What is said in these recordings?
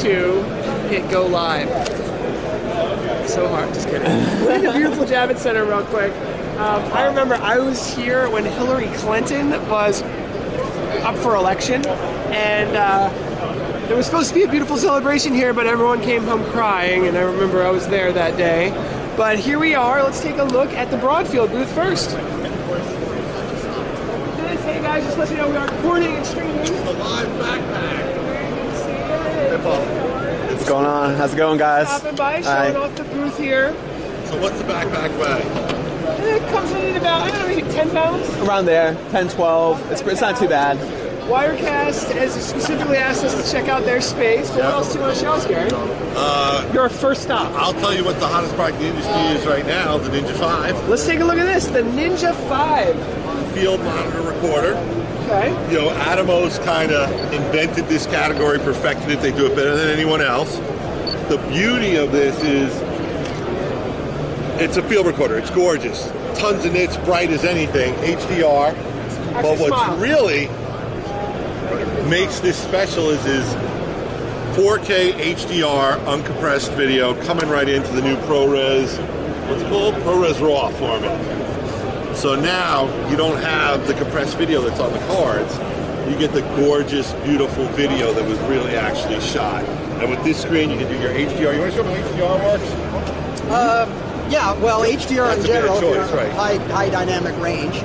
to hit go live. So hard, just kidding. Look at the beautiful Javits Center real quick. I remember I was here when Hillary Clinton was up for election, and there was supposed to be a beautiful celebration here, but everyone came home crying, and I remember I was there that day. But here we are. Let's take a look at the Broadfield booth first. Hey guys, just to let you know we are recording and streaming. It's a live backpack. Hey Paul. What's going on? How's it going, guys? Stopping by, showing off the booth here. So what's the backpack weigh? It comes in at about, I don't know, maybe 10 pounds? Around there, 10, 12. It's not too bad. Wirecast has specifically asked us to check out their space. What else do you want to show us, Gary? Your first stop. I'll tell you what the hottest product in the industry is right now, the Ninja 5. Let's take a look at this, the Ninja 5. Field monitor recorder. Okay. You know, Atomos kind of invented this category, perfected it. They do it better than anyone else. The beauty of this is it's a field recorder. It's gorgeous. Tons of nits, bright as anything, HDR. But what's really makes this special is 4K HDR uncompressed video coming right into the new ProRes, what's it called? ProRes RAW format. So now you don't have the compressed video that's on the cards. You get the gorgeous, beautiful video that was really actually shot. And with this screen, you can do your HDR. You want to show me how HDR works? Yeah, well, HDR in general, choice, right. high dynamic range.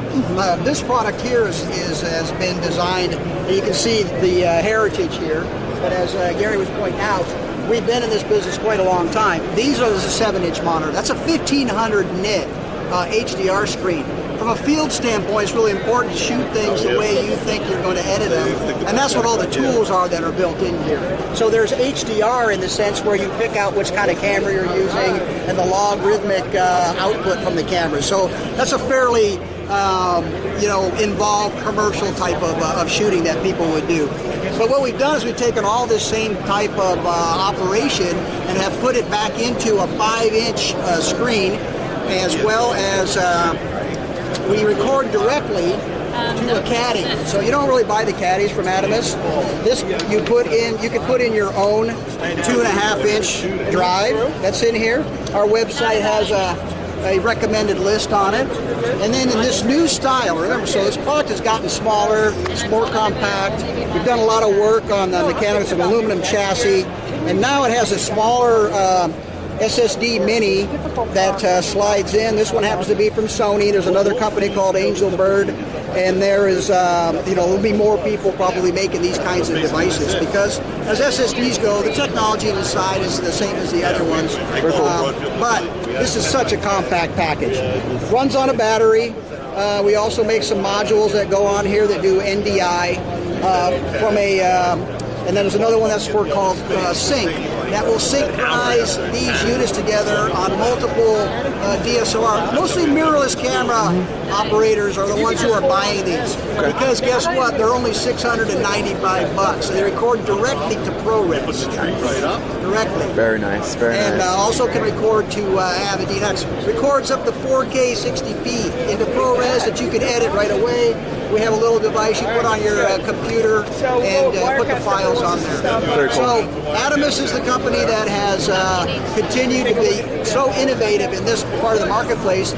This product here has been designed, you can see the heritage here, but as Gary was pointing out, we've been in this business quite a long time. These are the 7-inch monitor. That's a 1500 nit HDR screen. From a field standpoint, it's really important to shoot things the way you think you're going to edit them, and that's what all the tools are that are built in here. So there's HDR in the sense where you pick out which kind of camera you're using and the logarithmic output from the camera. So that's a fairly involved commercial type of shooting that people would do. But what we've done is we've taken all this same type of operation and have put it back into a 5-inch screen, as well as we record directly to a caddy. So you don't really buy the caddies from Atomos. This you can put in your own 2.5-inch drive that's in here. Our website has a recommended list on it. And then in this new style, remember, so this product has gotten smaller, it's more compact. We've done a lot of work on the mechanics of an aluminum chassis, and now it has a smaller SSD Mini that slides in. This one happens to be from Sony. There's another company called Angel Bird, and there is, there'll be more people probably making these kinds of devices because as SSDs go, the technology inside is the same as the other ones. But this is such a compact package. Runs on a battery. We also make some modules that go on here that do NDI and then there's another one that's called Sync that will synchronize these units together on multiple DSLR. Mostly mirrorless camera operators are the ones who are buying these because guess what? They're only $695. So they record directly to ProRes. Directly. Very nice. Very nice. And also can record to Avidin. Records up to 4K 60p into ProRes that you can edit right away. We have a little device you put on your computer and put the files on there. Very cool. So Atomos is the company that has continued to be so innovative in this part of the marketplace.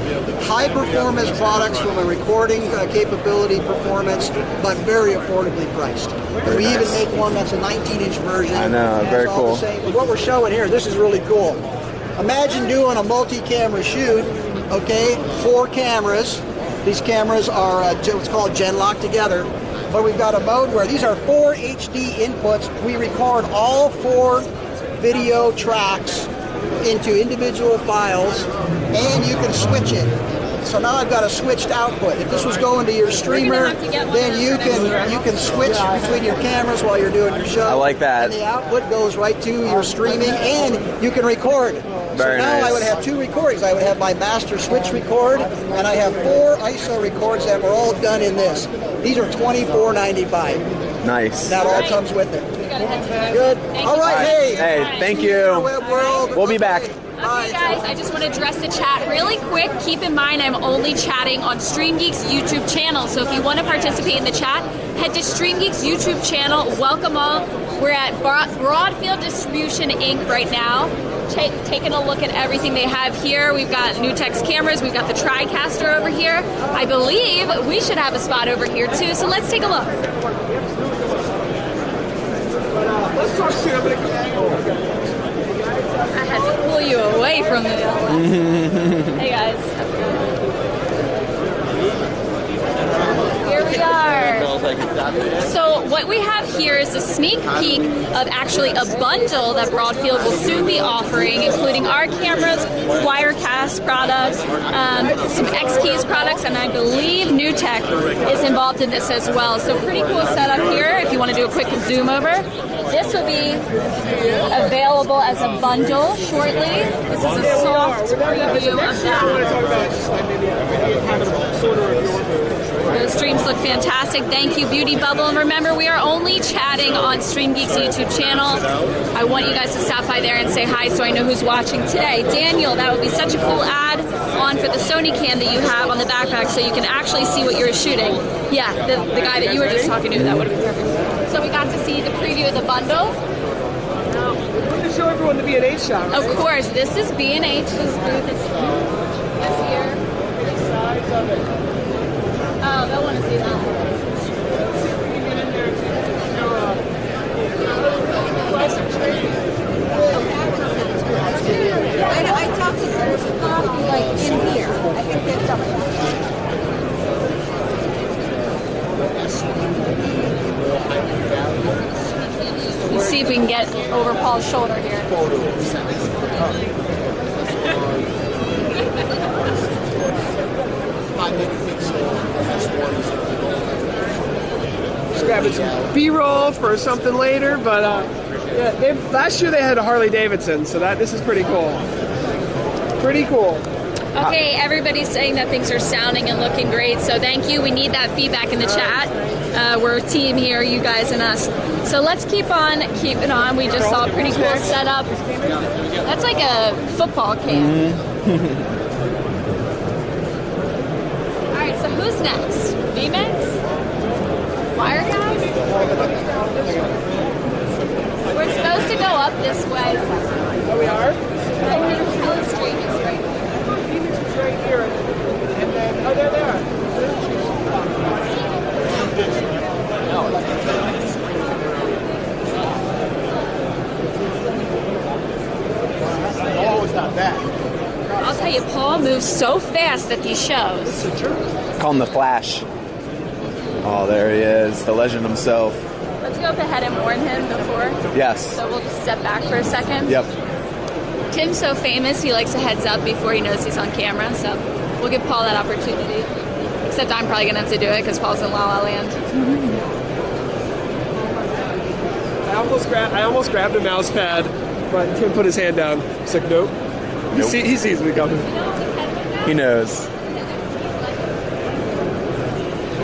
High performance products from a recording capability performance, but very affordably priced. We even make one that's a 19-inch version. I know, very cool. But what we're showing here, this is really cool. Imagine doing a multi-camera shoot, okay, 4 cameras. These cameras are what's called Gen-Lock together, but we've got a mode where these are 4 HD inputs. We record all 4 video tracks into individual files, and you can switch it. So now I've got a switched output. If this was going to your streamer, then you can switch between your cameras while you're doing your show. I like that. And the output goes right to your streaming, and you can record. Very so now nice. I would have 2 recordings. I would have my master switch record, and I have 4 ISO records that were all done in this. These are $24.95. Nice. That all comes with it. Good. All right, hey. Hey, thank you. Web world. We'll be back. Okay, guys, I just want to address the chat really quick. Keep in mind, I'm only chatting on StreamGeeks YouTube channel. So if you want to participate in the chat, head to StreamGeeks YouTube channel. Welcome all. We're at Broadfield Distribution Inc. right now, taking a look at everything they have here. We've got Nutex cameras, we've got the TriCaster over here. I believe we should have a spot over here too, so let's take a look. Let's talk to you. I had to pull you away from me. Hey guys. Here we are. So what we have here is a sneak peek of actually a bundle that Broadfield will soon be offering, including our cameras, Wirecast products, some X-Keys products, and I believe Nutec is involved in this as well. So pretty cool setup here if you want to do a quick zoom over. This will be available as a bundle shortly. This is a soft preview of that. The streams look fantastic. Thank you, Beauty Bubble. And remember, we are only chatting on StreamGeeks YouTube channel. I want you guys to stop by there and say hi so I know who's watching today. Daniel, that would be such a cool ad on for the Sony cam that you have on the backpack so you can actually see what you're shooting. Yeah, the guy that you were just talking to, that would have been perfect. So we got to see the preview of the bundle. We're going to show everyone the B&H shot. Right? Of course, this is B&H. This booth is here. Size of it. Oh, they'll want to see that. Let's see if we can get in there to show classic training. I talked to the person probably like in here. I think they've done it. Let's see if we can get over Paul's shoulder here. Just grabbing some B-roll for something later, but yeah, last year they had a Harley Davidson, so this is pretty cool. Pretty cool. Okay, everybody's saying that things are sounding and looking great, so thank you. We need that feedback in the chat. We're a team here, you guys and us. So let's keep on keeping on. We just saw a pretty cool setup. That's like a football cam. All right, so who's next? VMAX? Wirecast? We're supposed to go up this way. Oh, we are? I think Telestream is right there. Phoenix is right here, and then, oh, there they are. Oh, it's not bad. I'll tell you, Paul moves so fast at these shows. Call him the Flash. Oh, there he is, the legend himself. Let's go up ahead and warn him before. Yes. So we'll just step back for a second. Yep. Tim's so famous, he likes a heads up before he knows he's on camera, so we'll give Paul that opportunity. Except I'm probably going to have to do it because Paul's in La La Land. I almost grabbed a mouse pad, but Tim put his hand down. He's like, nope. He sees me coming. He knows.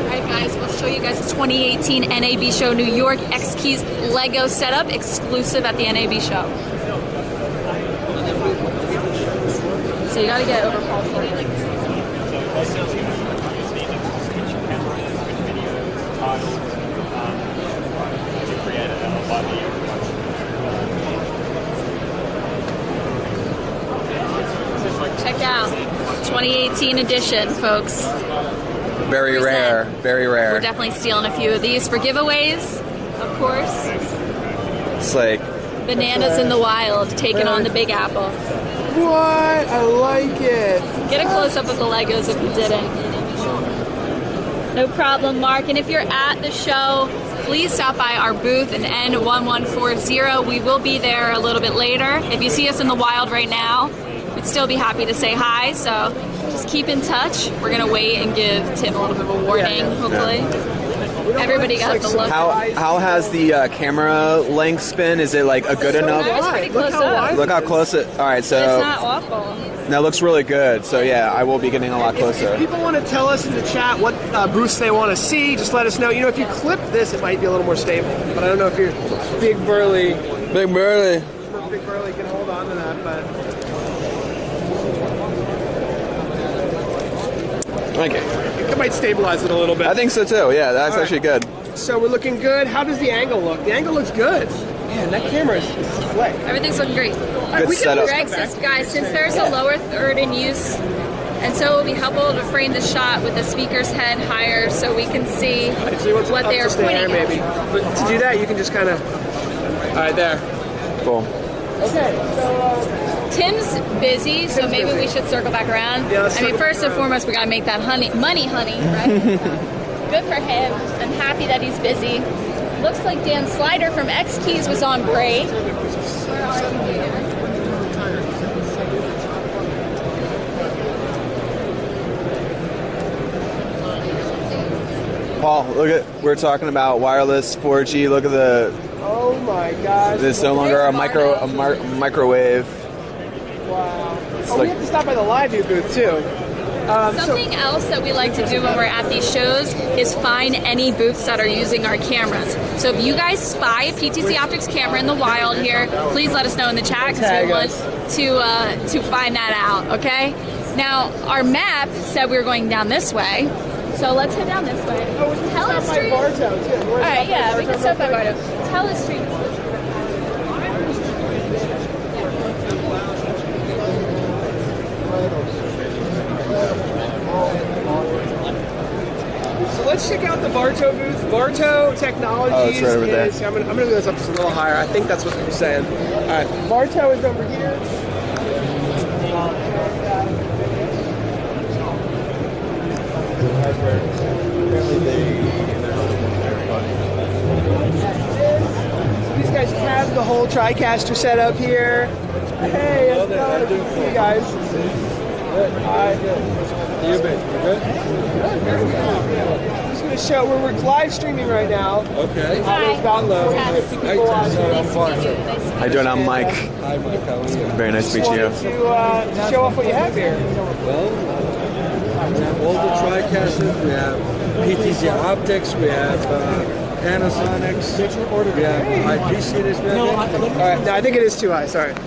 Alright guys, we'll show you guys the 2018 NABShow New York X-Keys Lego setup exclusive at the NAB show. So you gotta get over Paul. Check out 2018 edition, folks. Very rare. Very rare. We're definitely stealing a few of these for giveaways, of course. It's like Bananas in the wild, taking on the Big Apple. What? I like it. Get a close-up of the Legos if you didn't. No problem, Mark. And if you're at the show, please stop by our booth in N1140. We will be there a little bit later. If you see us in the wild right now, we'd still be happy to say hi. So just keep in touch. We're going to wait and give Tim a little bit of a warning, hopefully. Everybody got the look. How has the camera length been? Is it like a good enough? That was pretty close up. Look how close it. All right, so It's not awful. that looks really good. So yeah, I will be getting a lot If closer. people want to tell us in the chat what booths they want to see, just let us know. You know, if you clip this, it might be a little more stable. But I don't know if you're big burly. Big Burly. Big burly can hold on to that, but. Okay. It might stabilize it a little bit. I think so too. Yeah, that's All right. actually good. So we're looking good. How does the angle look? The angle looks good. Man, that camera is slick. Everything's looking great. Good setup. Greg says, guys, since there's a lower third in use, and so it will be helpful to frame the shot with the speaker's head higher so we can see what they are pointing at. Maybe. But to do that, you can just kind of... All right, there. Cool. Okay, so... Tim's busy, so maybe we should circle back around. Yeah, I mean, first and foremost, we gotta make that money, right? Good for him. I'm happy that he's busy. Looks like Dan Slider from X Keys was on break. Where are you here? Paul, look at, we're talking about wireless 4G. Look at the. Oh my gosh. This is no longer a microwave. Wow. It's We have to stop by the live view booth too. Something else that we like to do when we're at these shows is find any booths that are using our cameras. So if you guys spy a PTZOptics camera in the wild here, please let us know in the chat because we want to find that out, okay? Now, our map said we were going down this way, so let's head down this way. Tell us, Street. All right, yeah, we can stop by Barto. Tell us, Street. So let's check out the Barto booth. Barto Technologies right over there. is... I'm gonna move this up just a little higher. I think that's what you're saying. All right, Barto is over here. These guys have the whole TriCaster set up here. Hey, how's it going? Good to see you guys. Hi. You good? I'm just going to show we're live streaming right now. Okay. There's Don Lowe. I'm Barto. How you doing? I'm Mike. Hi, Mike. How are you? Very nice to meet you. To show off what you have here. Well, we have all the TriCasters. We have PTZOptics. We have Panasonics. We have IP series. All right, no, I think it is too high. Sorry. All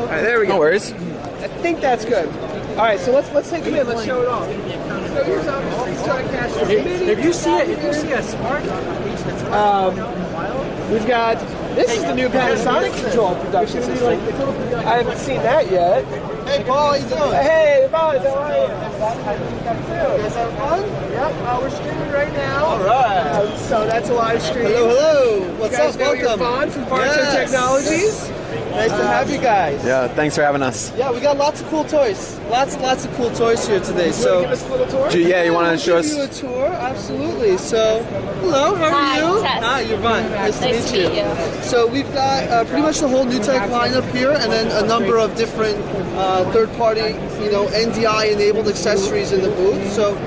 right, there we go. No worries. I think that's good. All right, so let's take it in. Let's show it off. So here's obviously TriCaster. If you see a smart, we've got. This is the new Panasonic control production system. I haven't seen that yet. Hey, Paul, how you doing? Hey, Boz, how are you? You guys having fun? Yep, we're streaming right now. All right. So that's a live stream. Hello. What's You guys up? know you're Welcome. Vaughn from Barto Yes. Technologies. Nice to have you guys. Yeah, thanks for having us. Yeah, we got lots of cool toys. Lots of cool toys here today. You So, want to give us a little tour? Yeah, you want to show I'll give you a us? tour. Absolutely. So, hello. How are Hi, you? Tess. Hi, you're fine. Nice to meet you. you. So we've got pretty much the whole new tech lineup here, and then a number of different third-party, NDI-enabled accessories in the booth. So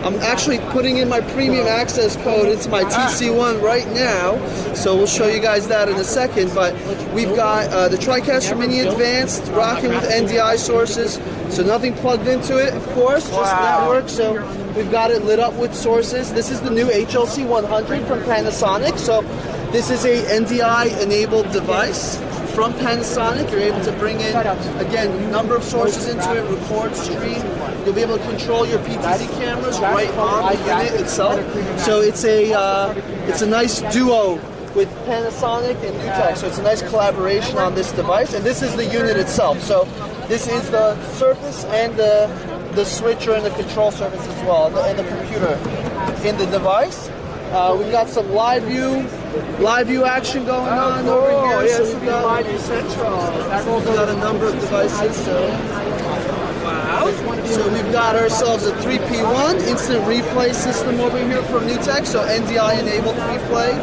I'm actually putting in my premium access code into my TC1 right now. So we'll show you guys that in a second. But we've got the TriCaster Mini Advanced rocking with NDI sources. So nothing plugged into it, of course, just network. So we've got it lit up with sources. This is the new HLC 100 from Panasonic. So this is a NDI-enabled device from Panasonic. You're able to bring in, again, a number of sources into it, record, stream. You'll be able to control your PTZ cameras right on the unit itself. So it's a nice duo with Panasonic and NewTek. So it's a nice collaboration on this device. And this is the unit itself. So this is the surface and the switcher and the control surface as well, and the computer in the device. We've got some live view action going on over here. Yeah, So this will be Live View Central. we've got a number of devices. So we've got ourselves a 3P1 instant replay system over here from NewTek. So NDI enabled replay.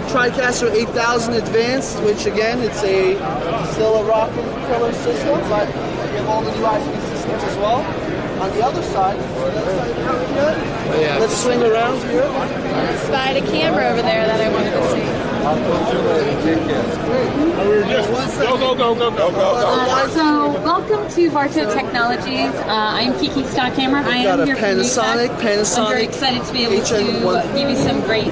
TriCaster 8000 Advanced, which again, it's still a rockin' killer system, but we have all the new ISP systems as well. On the other side, let's swing around here. Spied a camera over there that I wanted to see. So, welcome to Barto Technologies. I'm Kiki Stock Camera. I got am a here Panasonic, from NewTek. I'm very excited to be able to give you some great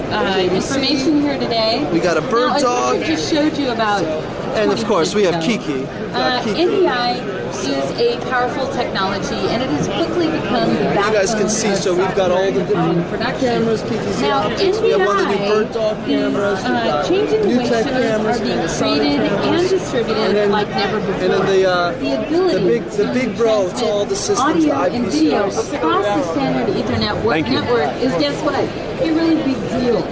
information here today. We got a bird now, dog. I just showed you about And of course, we have Kiki. NDI is a powerful technology, and it has quickly become the backbone. You guys can see, so we've got all the different cameras, PTZOptics. We have one of the new bird dog cameras. Changing the new way tech shows cameras, are being Panasonic created cameras. and distributed like never before. And then the ability the big bro, it's all the systems, the audio IP and video series. across the standard Ethernet network is, guess what, a really big deal.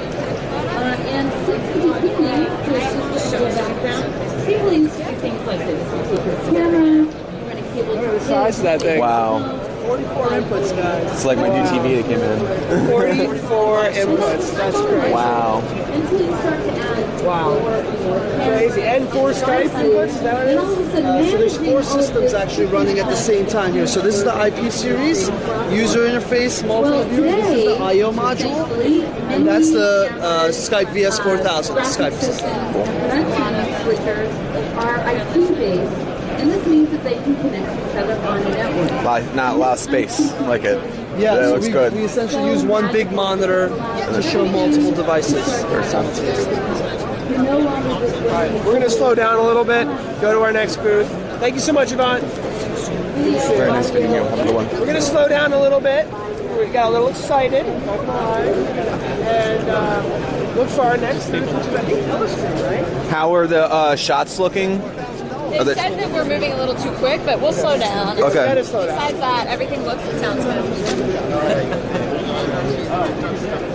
And since the beginning, just to go background, people used to do things like this. You take your camera, run a cable to the size of that thing. Wow. 44 inputs, guys. It's like my new TV that came in. 44 inputs. That's crazy. Wow. Until you start to add Wow. Crazy. And 4 Skype inputs, is that what it is? So there's 4 systems actually running at the same time here. So this is the IP series, user interface, multiple viewers. This is the I/O module, and that's the Skype VS4000 Skype system. switchers are IP-based, and this means that they can connect to each other on a network. Not a lot of space, like it. Yeah, that so looks we, good. we essentially use one big monitor to show multiple devices simultaneously. Alright, we're going to slow down a little bit, go to our next booth. Thank you so much, Yvonne. Very nice meeting you. Have a good one. We're going to slow down a little bit. We got a little excited, not gonna lie. And look for our next booth, which is I think Telestream, right? How are the shots looking? They said that we're moving a little too quick, but we'll slow down. Okay. Besides that, everything looks and sounds good.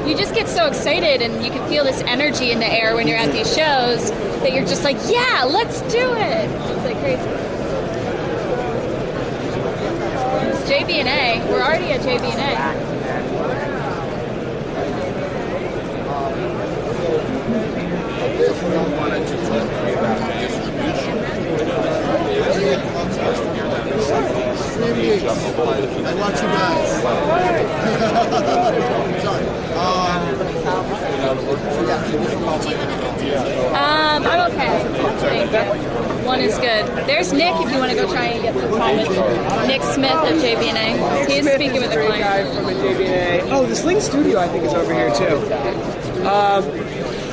You just get so excited, and you can feel this energy in the air when you're at these shows that you're just like, yeah, let's do it. It's like crazy. It's JB&A. We're already at JB&A. I watch you guys. I'm okay. Thank you. One is good. There's Nick if you want to go try and get some time with Nick Smith at JB&A. He's speaking with a client. Guy from a JB&A. Oh, the Sling Studio I think is over here too.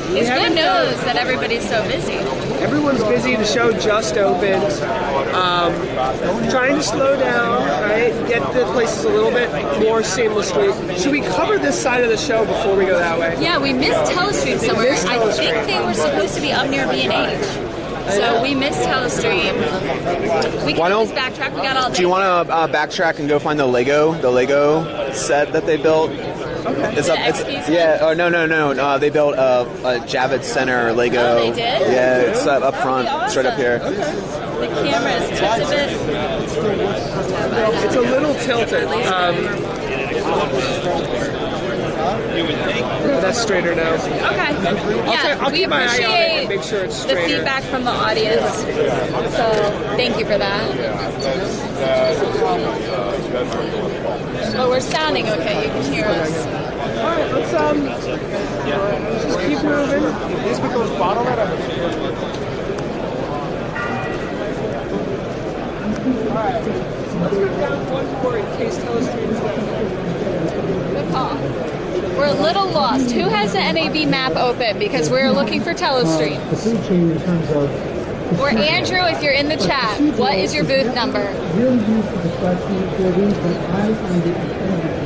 It's good news that everybody's so busy. Everyone's busy. The show just opened. Trying to slow down, right? Get the places a little bit more seamlessly. Should we cover this side of the show before we go that way? Yeah, we missed Telestream somewhere. I think they were supposed to be up near B&H. So we missed Telestream. We can always backtrack. We got all day. Do you want to backtrack and go find the Lego set that they built? Okay. It's up. It's, yeah. Oh no. They built a Javits Center Lego. Oh, they did? Yeah, it's up front. It's right up here. The camera is tilted a bit. It's a little tilted. That's straighter now. Okay. Yeah, I'll we keep my eye on it appreciate and make sure it's the straighter. feedback from the audience. So thank you for that. Oh, we're sounding okay. You can hear us. All right, let's just keep moving. These becomes bottle that up. All right, let's go down one more in case Telestream is there. Good call. We're a little lost. Who has the NAB map open? Because we're looking for Telestream. The food chain in terms of... Or Andrew, if you're in the chat, what is your booth number? Really used to describe for these, but I find it incredibly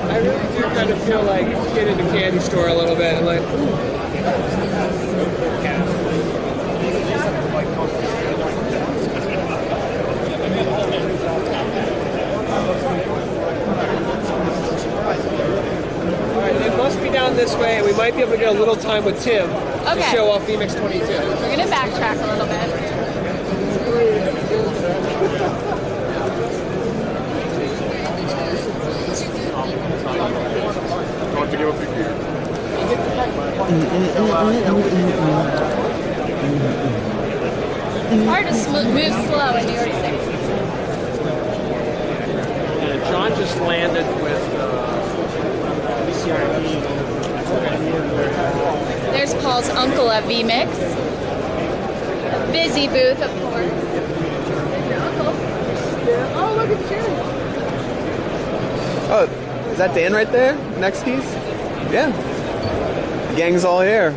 I really do kind of feel like a kid in a candy store a little bit. I'm like, Alright, it must be down this way, and we might be able to get a little time with Tim to show off VMix 22. We're going to backtrack a little bit. It's hard to move slow in New York City. Yeah, John just landed with CRP. There's Paul's uncle at VMix. A busy booth, of course. Oh, look at you. Oh, is that Dan right there? Next keys? Yeah. Gang's all here.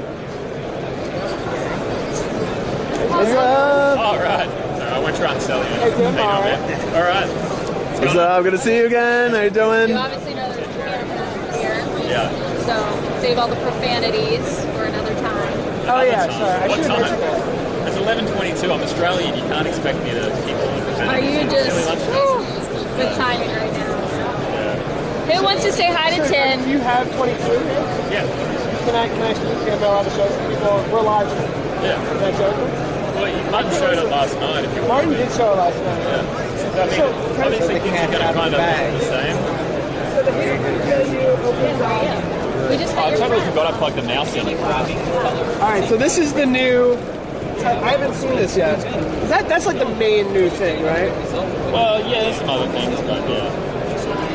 Awesome. All right. I won't try and sell you. Hey, Tim. All right. All right. What's up? Good to see you again. How you doing? You obviously know there's a camera here. Yeah. So save all the profanities for another time. Oh yeah, sorry. I What should have time? mentioned that. It's 11:22. I'm Australian. You can't expect me to keep on Are profanities. you just good timing right now? Who wants to say hi to Tim? Do you have 22? Yeah. Can I speak to you about the show for people? We're live. Yeah. Can I show it? Well, Martin showed it last night. If you want. Martin did show it last night. Yeah. I mean, obviously things are going to kind of look the same. So the video opens up. We just I totally forgot I plugged the mouse in. Alright, so this is the new. I haven't seen this yet. That's like the main new thing, right? Well, yeah, there's some other things, but yeah.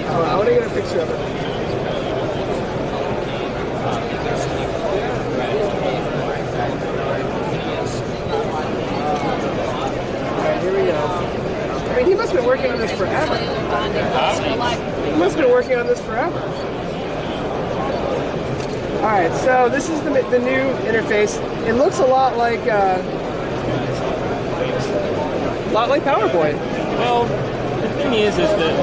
I want to get a picture of it. Alright, here we go. I mean, he must have been working on this forever. He must have been working on this forever. Alright, so this is the new interface. It looks a lot like PowerPoint. Well, the thing is that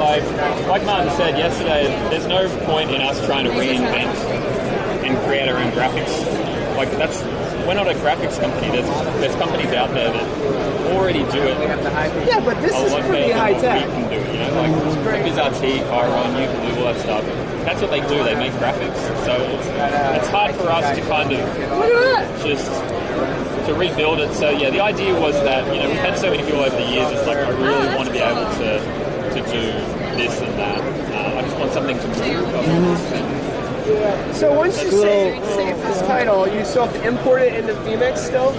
like Martin said yesterday, there's no point in us trying to reinvent and create our own graphics. Like we're not a graphics company. There's companies out there that already do it. Yeah, but this is pretty high tech. We can do, you know, like PTZOptics, Chiron, you can do all that stuff. That's what they do. They make graphics. So it's hard for us to kind of just to rebuild it. So yeah, the idea was that, you know, we've had so many people over the years. It's like I really want to be able to do this and that. I just want something to move. So once you save this title, you still have to import it into vMix still?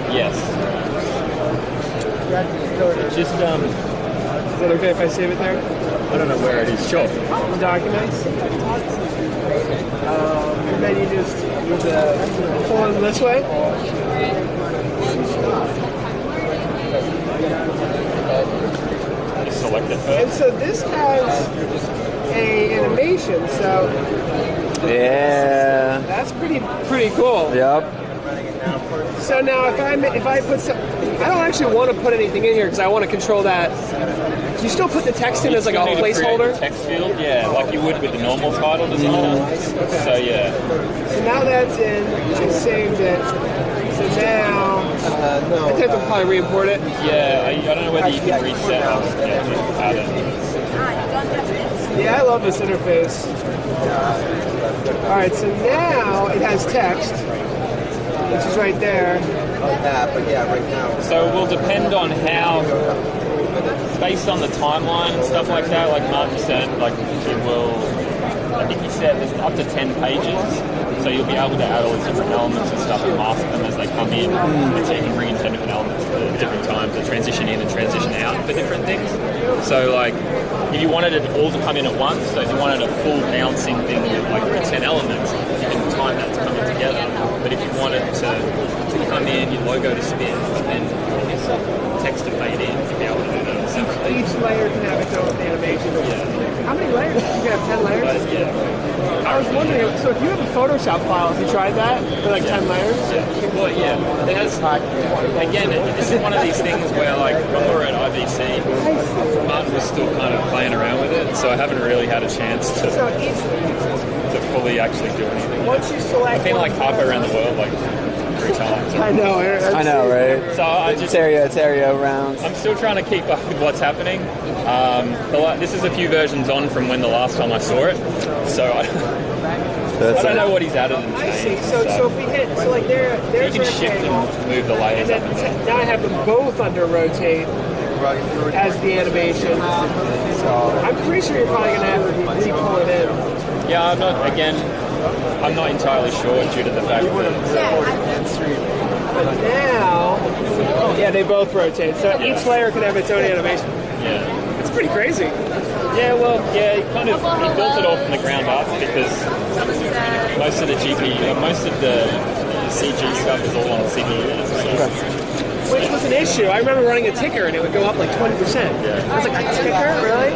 Yes. Just is that okay if I save it there? I don't know where it is. Sure. Documents. And then you just pull them this way. You select it first. And so this has a animation. So yeah, that's pretty cool. Yep. So now if I put some, I don't actually want to put anything in here because I want to control that. You still put the text in as like a placeholder? Text field, yeah, like you would with the normal title designer. Okay. So yeah. So now that's in. I saved it. So now I think I'll probably re-import it. Yeah, I don't know whether you can reset or just add it. Yeah, I love this interface. All right, so now it has text, which is right there. But yeah, right now. So it will depend on how, based on the timeline and stuff like that, like Martin said, like it will, I think he said there's up to 10 pages, so you'll be able to add all these different elements and stuff and mask them as they come in, and so you can bring in 10 different elements at different times to transition in and transition out for different things. So like, if you wanted it all to come in at once, so if you wanted a full bouncing thing with like 10 elements, you can time that to come in together. But if you wanted to come in, your logo to spin, and then text to fade in, you'd be able to do that separately. Each layer can have its own animation. Yeah. How many layers? You can have 10 layers? Yeah. I was wondering, so if you have a Photoshop file, have you tried that? For like 10 layers? Yeah. Well, yeah. That's, again, this is one of these things where, like, when we were at IBC, Martin was still kind of playing around with it, so I haven't really had a chance to fully actually do anything. Once you select, I've been like halfway around the world, like 3 times. I know, right? So I just Stereo rounds. I'm still trying to keep up with what's happening. This is a few versions on from when the last time I saw it, so I don't know what he's added and changed. I see. So if we hit, so like there's you can shift and move the layers. And then now I have them both under rotate as the animation. I'm pretty sure you're probably gonna have to re-pull it in. Yeah, I'm not entirely sure due to the fact that. But now, yeah, they both rotate. So each layer can have its own animation. Yeah. It's pretty crazy. Yeah, well, yeah, he built it all from the ground up because most of the CG stuff is all on CPU. Which was an issue. I remember running a ticker and it would go up like 20%. Yeah. I was like, a ticker? Really?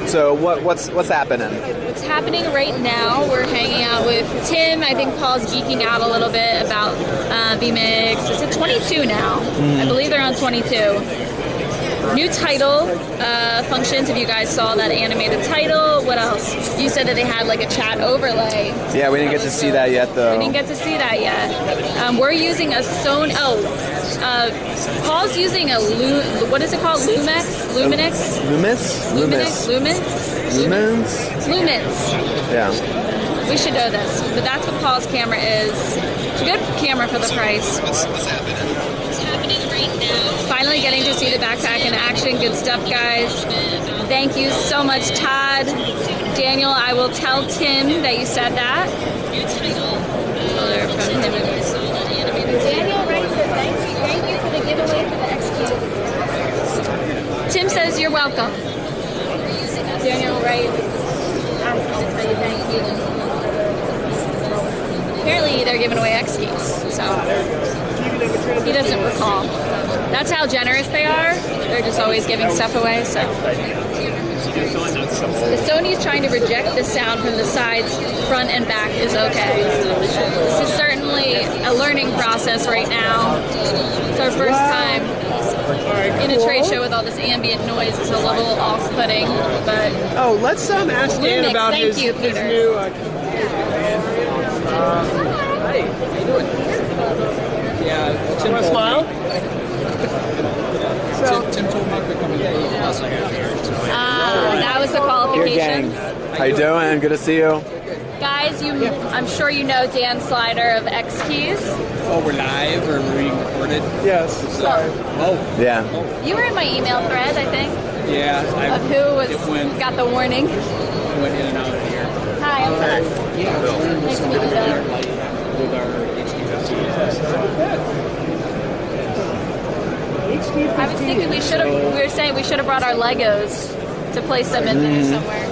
So what's happening? What's happening right now, we're hanging out with Tim. I think Paul's geeking out a little bit about vMix. It's at 22 now. I believe they're on 22. New title functions, if you guys saw that animated title. What else? You said that they had like a chat overlay. Yeah, we didn't get to see that yet, though. We didn't get to see that yet. We're using a Sony. Paul's using a what is it called? Lumix? Lumix? Yeah. We should know this, but that's what Paul's camera is. It's a good camera for the price. What's happening? What's happening right now? Finally getting to see the backpack in action. Good stuff, guys. Thank you so much, Todd. Daniel, I will tell Tim that you said that. Daniel Wright says thank you for the giveaway for the XQ. Tim says you're welcome. Daniel Wright asked me to tell you thank you. Apparently they're giving away X keys, so he doesn't recall. That's how generous they are. They're just always giving stuff away, so. The Sony's trying to reject the sound from the sides, front and back is okay. This is certainly a learning process right now. It's our first time in a trade show with all this ambient noise. It's a little off-putting, but... Oh, let's ask Dan about his new... Hey, how you doing? Yeah, Tim want to smile? Tim told me to come in last night here. That was the qualification. How you doing? Good to see you. Guys, I'm sure you know Dan Slider of X Keys. Oh, we're live or we're being recorded? Yes. Sorry. Oh. Yeah. You were in my email thread, I think. Yeah. Of who got the warning. Went in and out of here. Hi, I'm Tess. Yeah. Nice to meet you, Bill. With our HD15. I was thinking we were saying we should have brought our Legos to place them in there somewhere.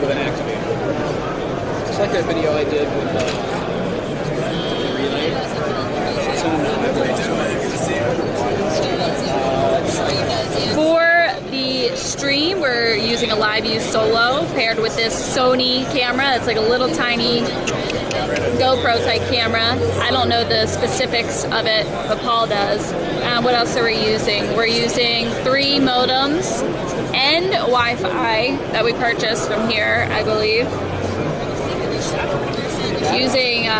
With an activator. It's like that video I did with the relay. For the stream, we're using a Live View Solo paired with this Sony camera. It's like a little tiny GoPro type camera. I don't know the specifics of it, but Paul does. What else are we using? We're using 3 modems and Wi-Fi that we purchased from here, I believe. Using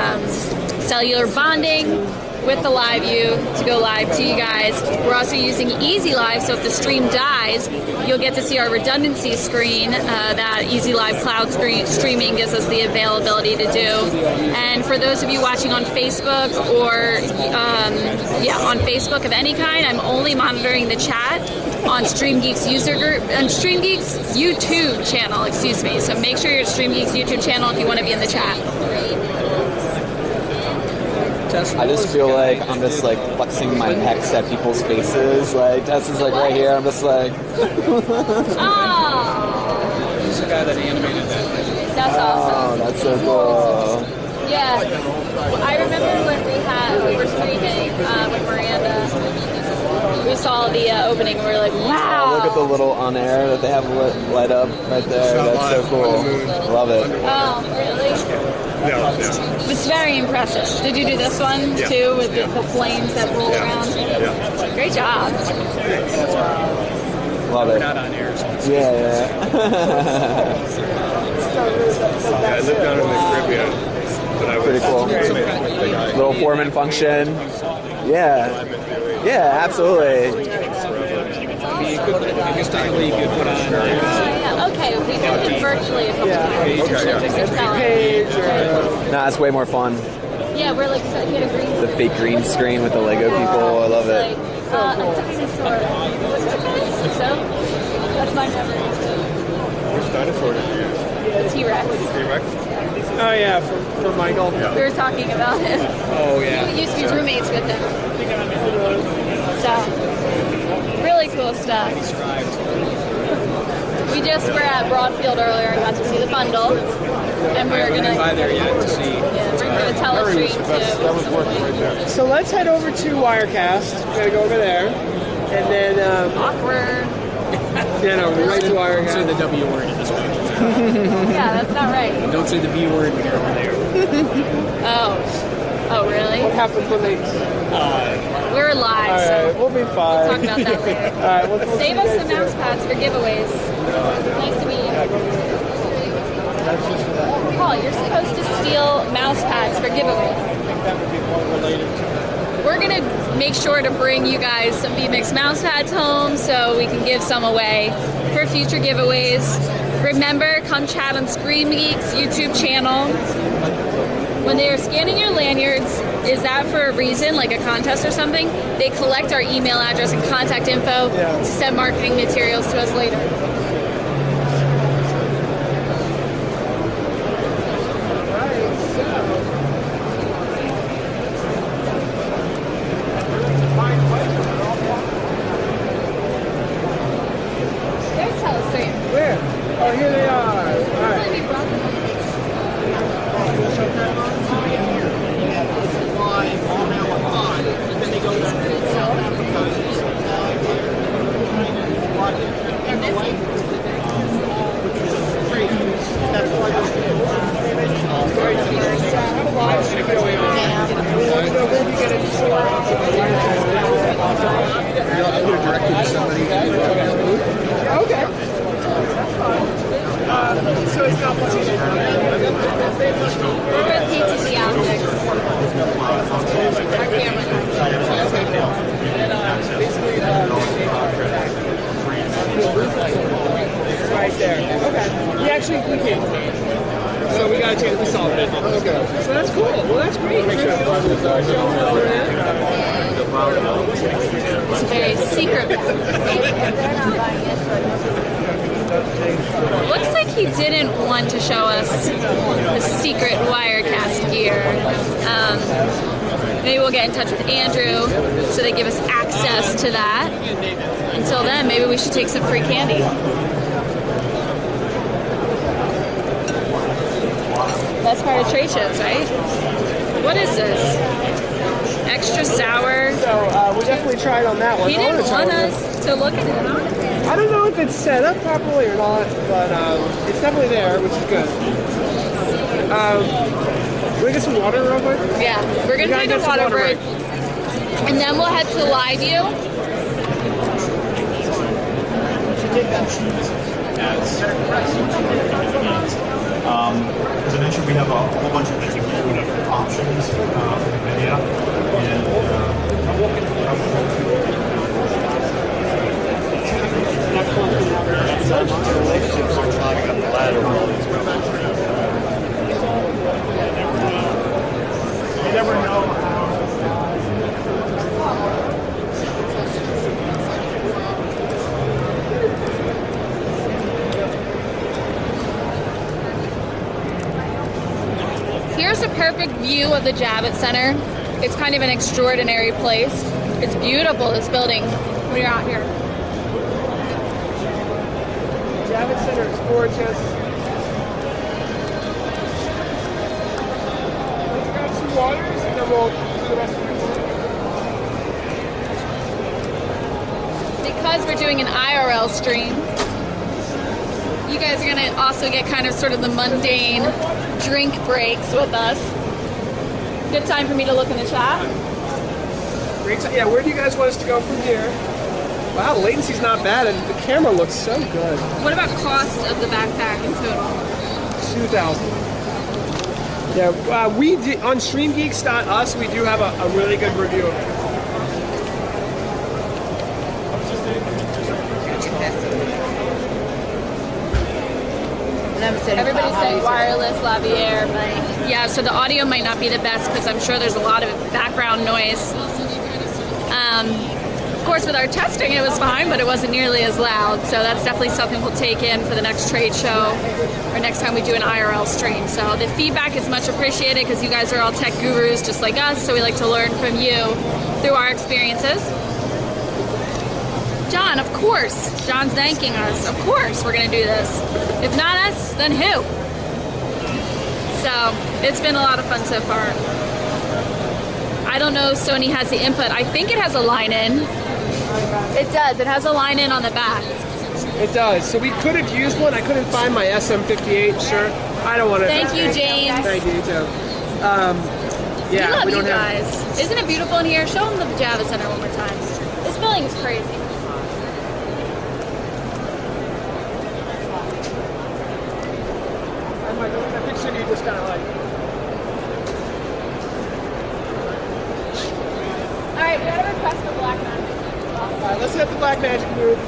cellular bonding with the Live View to go live to you guys. We're also using Easy Live, so if the stream dies, you'll get to see our redundancy screen that Easy Live Cloud streaming gives us the availability to do. And for those of you watching on Facebook or on Facebook of any kind, I'm only monitoring the chat on StreamGeeks user group and StreamGeeks YouTube channel, excuse me. So make sure you're at StreamGeeks YouTube channel if you want to be in the chat. I just feel like I'm just like flexing my pecs at people's faces. Like Tess is like right here. I'm just like. Oh. He's the guy that animated that. That's awesome. Oh, that's so cool. Yeah, I remember when we were streaming with Miranda. We saw the opening. And we were like, wow. Oh, look at the little on air that they have light up right there. That's so cool. Love it. Oh, really? Yeah. It's very impressive. Did you do this one too with the flames that roll around? Yeah. Great job. Love it. Not on air. So Yeah. I lived down in the Caribbean. But I was Pretty cool. Little foreman function. Yeah. Yeah, absolutely. Okay, we did it virtually a couple times. Nah, it's way more fun. Yeah, we're like get a green. The fake green screen with the Lego people. I love it. A dinosaur. So that's my memory. Which dinosaur did you use? T-Rex. T-Rex? Oh yeah, for Michael. Yeah. We were talking about him. Oh yeah. We used to be roommates with him. So really cool stuff. We just were at Broadfield earlier and got to see the bundle, and we're gonna by there yet to see. Yeah, we're gonna telestream too. That was working right there. So let's head over to Wirecast. We're gonna go over there, and then Awkward. Yeah, no, right to wire. Don't say the W word in this one. Yeah, that's not right. And don't say the V word when you're over there. Oh, really? What happens when they... We're live, All right, so we'll be fine. we'll talk about that later. All right, we'll Save us some mouse pads for giveaways. Nice to meet you. Paul, you're supposed to steal mouse pads for giveaways. We're going to make sure to bring you guys some vMix mouse pads home so we can give some away for future giveaways. Remember, come chat on StreamGeeks YouTube channel. When they are scanning your lanyards, is that for a reason, like a contest or something? They collect our email address and contact info to send marketing materials to us later. There's Telestream. Where? Oh, here they are. All right. Okay. So it's not possible. We're with PTZOptics. Our camera. Right there. Okay. We came. So we got a chance. We solved it. Okay. So that's cool. Well, that's great. It's a very secret. Looks like he didn't want to show us the secret Wirecast gear. Maybe we'll get in touch with Andrew so they give us access to that. Until then, maybe we should take some free candy. Best part of trade shows, right? What is this? Extra sour. So we definitely tried on that one. He didn't want us to look at it. I don't know if it's set up properly or not, but it's definitely there, which is good. Can we get some water real quick? Yeah, we're going to take a water break. And then we'll head to live view. As I mentioned, we have a whole bunch of different options for NVIDIA. You never know how. Here's a perfect view of the Javits Center. It's kind of an extraordinary place. It's beautiful, this building, when you're out here. Javits Center is gorgeous. Let's grab some waters and then we'll do the rest of it. Because we're doing an IRL stream, you guys are going to also get kind of sort of the mundane drink breaks with us. Good time for me to look in the chat. Great. Yeah, where do you guys want us to go from here? Wow, the latency's not bad, and the camera looks so good. What about cost of the backpack in total? $2,000. Yeah, we did, on StreamGeeks.us, we do have a really good review of it. Everybody's saying wireless lavalier, but yeah, so the audio might not be the best because I'm sure there's a lot of background noise. Of course, with our testing, it was fine, but it wasn't nearly as loud. So that's definitely something we'll take in for the next trade show or next time we do an IRL stream. So the feedback is much appreciated because you guys are all tech gurus just like us. So we like to learn from you through our experiences. John, of course. John's thanking us. Of course we're going to do this. If not us, then who? So it's been a lot of fun so far. I don't know if Sony has the input. I think it has a line in. It does. It has a line in on the back. It does. So we could have used one. I couldn't find my SM58 shirt. I don't want to. Thank you, James. Thank you, too. Yeah, we love you guys. Isn't it beautiful in here? Show them the Javits Center one more time. This building is crazy. I picture you just kind of like. Alright, we got a request for Black Magic. Alright, let's hit the Black Magic booth.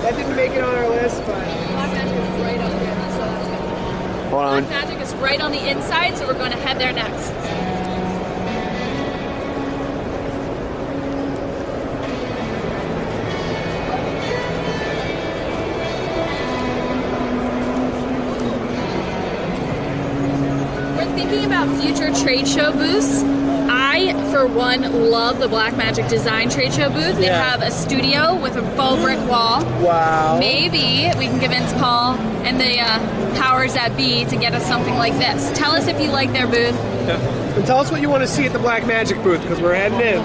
That didn't make it on our list, but. Black Magic is right over here, so that's good. Hold on. Black Magic is right on the inside, so we're going to head there next. Thinking about future trade show booths. I, for one, love the Blackmagic Design trade show booth. They have a studio with a faux brick wall. Wow. Maybe we can convince Paul and the powers that be to get us something like this. Tell us if you like their booth. Yeah. And tell us what you want to see at the Blackmagic booth, because we're heading in.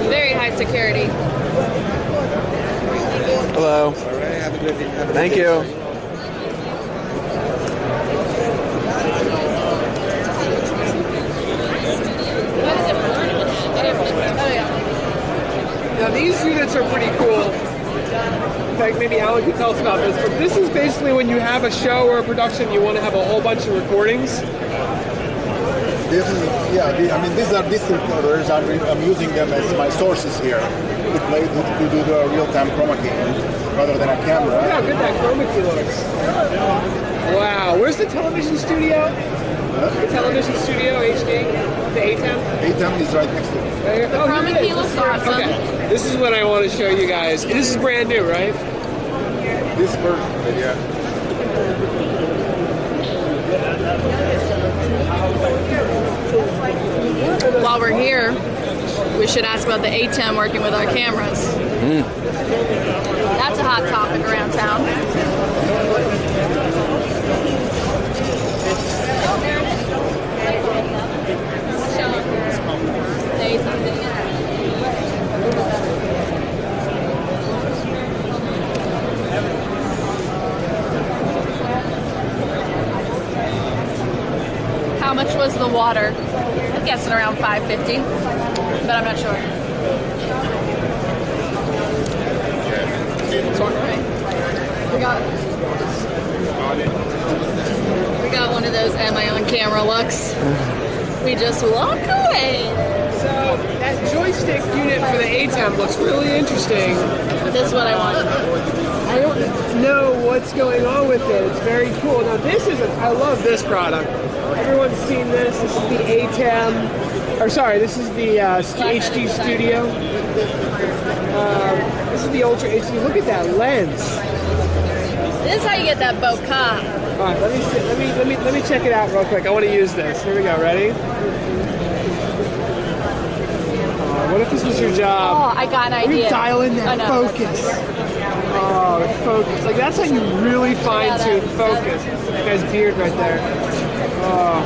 Very high security. Hello. All right, have a good day. Thank you. Now these units are pretty cool. In fact, maybe Alan can tell us about this, but this is basically when you have a show or a production, you want to have a whole bunch of recordings. This is, I mean, these are distant coders. I'm using them as my sources here to do the real-time chroma key rather than a camera. Look how good that chroma key looks. Wow, where's the television studio? The television studio, HD, the ATEM? ATEM is right next to it. The chroma key looks awesome. Okay, this is what I want to show you guys. This is brand new, right? This version, yeah. While we're here, we should ask about the ATEM working with our cameras. That's a hot topic around town. How much was the water? I'm guessing around $5.50, but I'm not sure. We got one of those am I on camera looks. We just walk away. So that joystick unit for the ATEM looks really interesting. This is what I want. I don't know what's going on with it. It's very cool. Now this is, I love this product. Everyone's seen this. This is the ATEM, or sorry, this is the HD Studio. This is the Ultra HD. Look at that lens. This is how you get that bokeh. All right, let me check it out real quick. I want to use this. Here we go. Ready? What if this was your job? Oh, I got an idea. Let me dial in that focus. Oh, focus. Like that's how you really fine-tune focus. That guy's beard right there. Oh,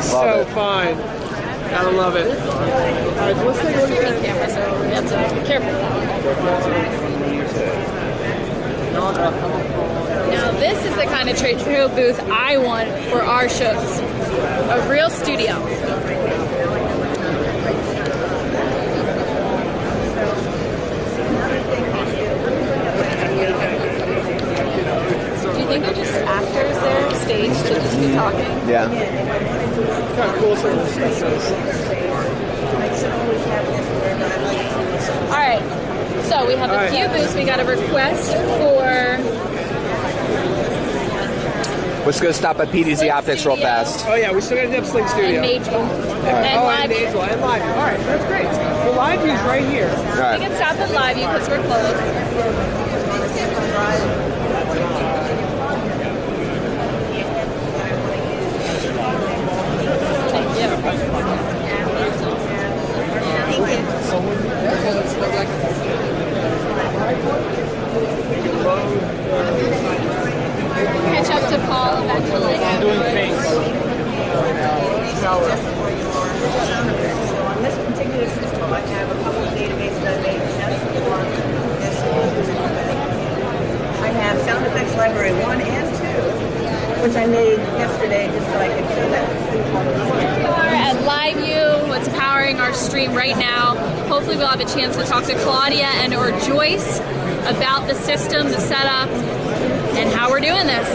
so fine. Gotta love it. All right, so let's take a look at camera, so we have to be careful. Now this is the kind of trade show booth I want for our shows. A real studio. Do you think they're just actors there, staged to just be talking? Yeah. kind of cool some of the stuff is. All right. So we have a few booths. We got a request for. Let's go stop at PTZOptics real fast. Oh yeah, we still got to hit up Sling Studio. And Magewell. And Magewell. And Live View. All right, that's great. The Live View's right here. All right. We can stop at Live View because we're close. Thank you. Catch up to today just so I can show that. At LiveView, what's powering our stream right now. Hopefully we'll have a chance to talk to Claudia and or Joyce about the system, the setup, and how we're doing this.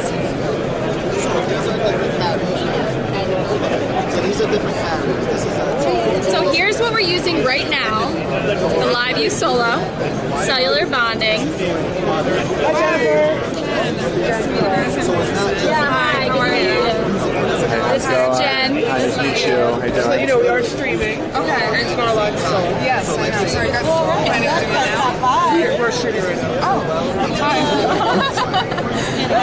So these are different patterns. This is So here's what we're using right now. The LiveView Solo, cellular bonding. Hi, Jennifer. Hi, how are you? This is Jen. Nice to meet you. How you Just so you doing? know, we are streaming. Okay. It's not live solo. Yes, I know. So you guys planning to do it now? We're shooting right now. Oh, hi. So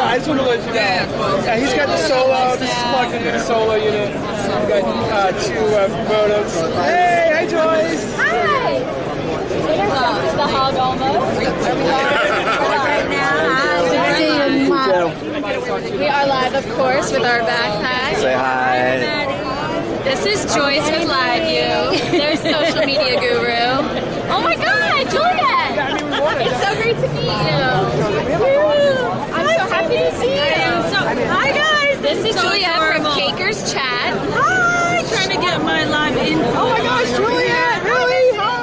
I just want to let you know. He's got the solo. This is plugged into the solo unit. We've got two modems. Hey, hi Joyce. Hi. The hog almost. Right now. We are live, of course, with our backpack. Say hi. This is Joyce with LiveView. There's social media guru. Oh my God, Juliet! It's so great to meet you. I'm so happy to see you. Hi guys. This is Juliet from Caker's Chat. Hi. Trying to get my live info. Oh my gosh, Juliet! Really? Hi.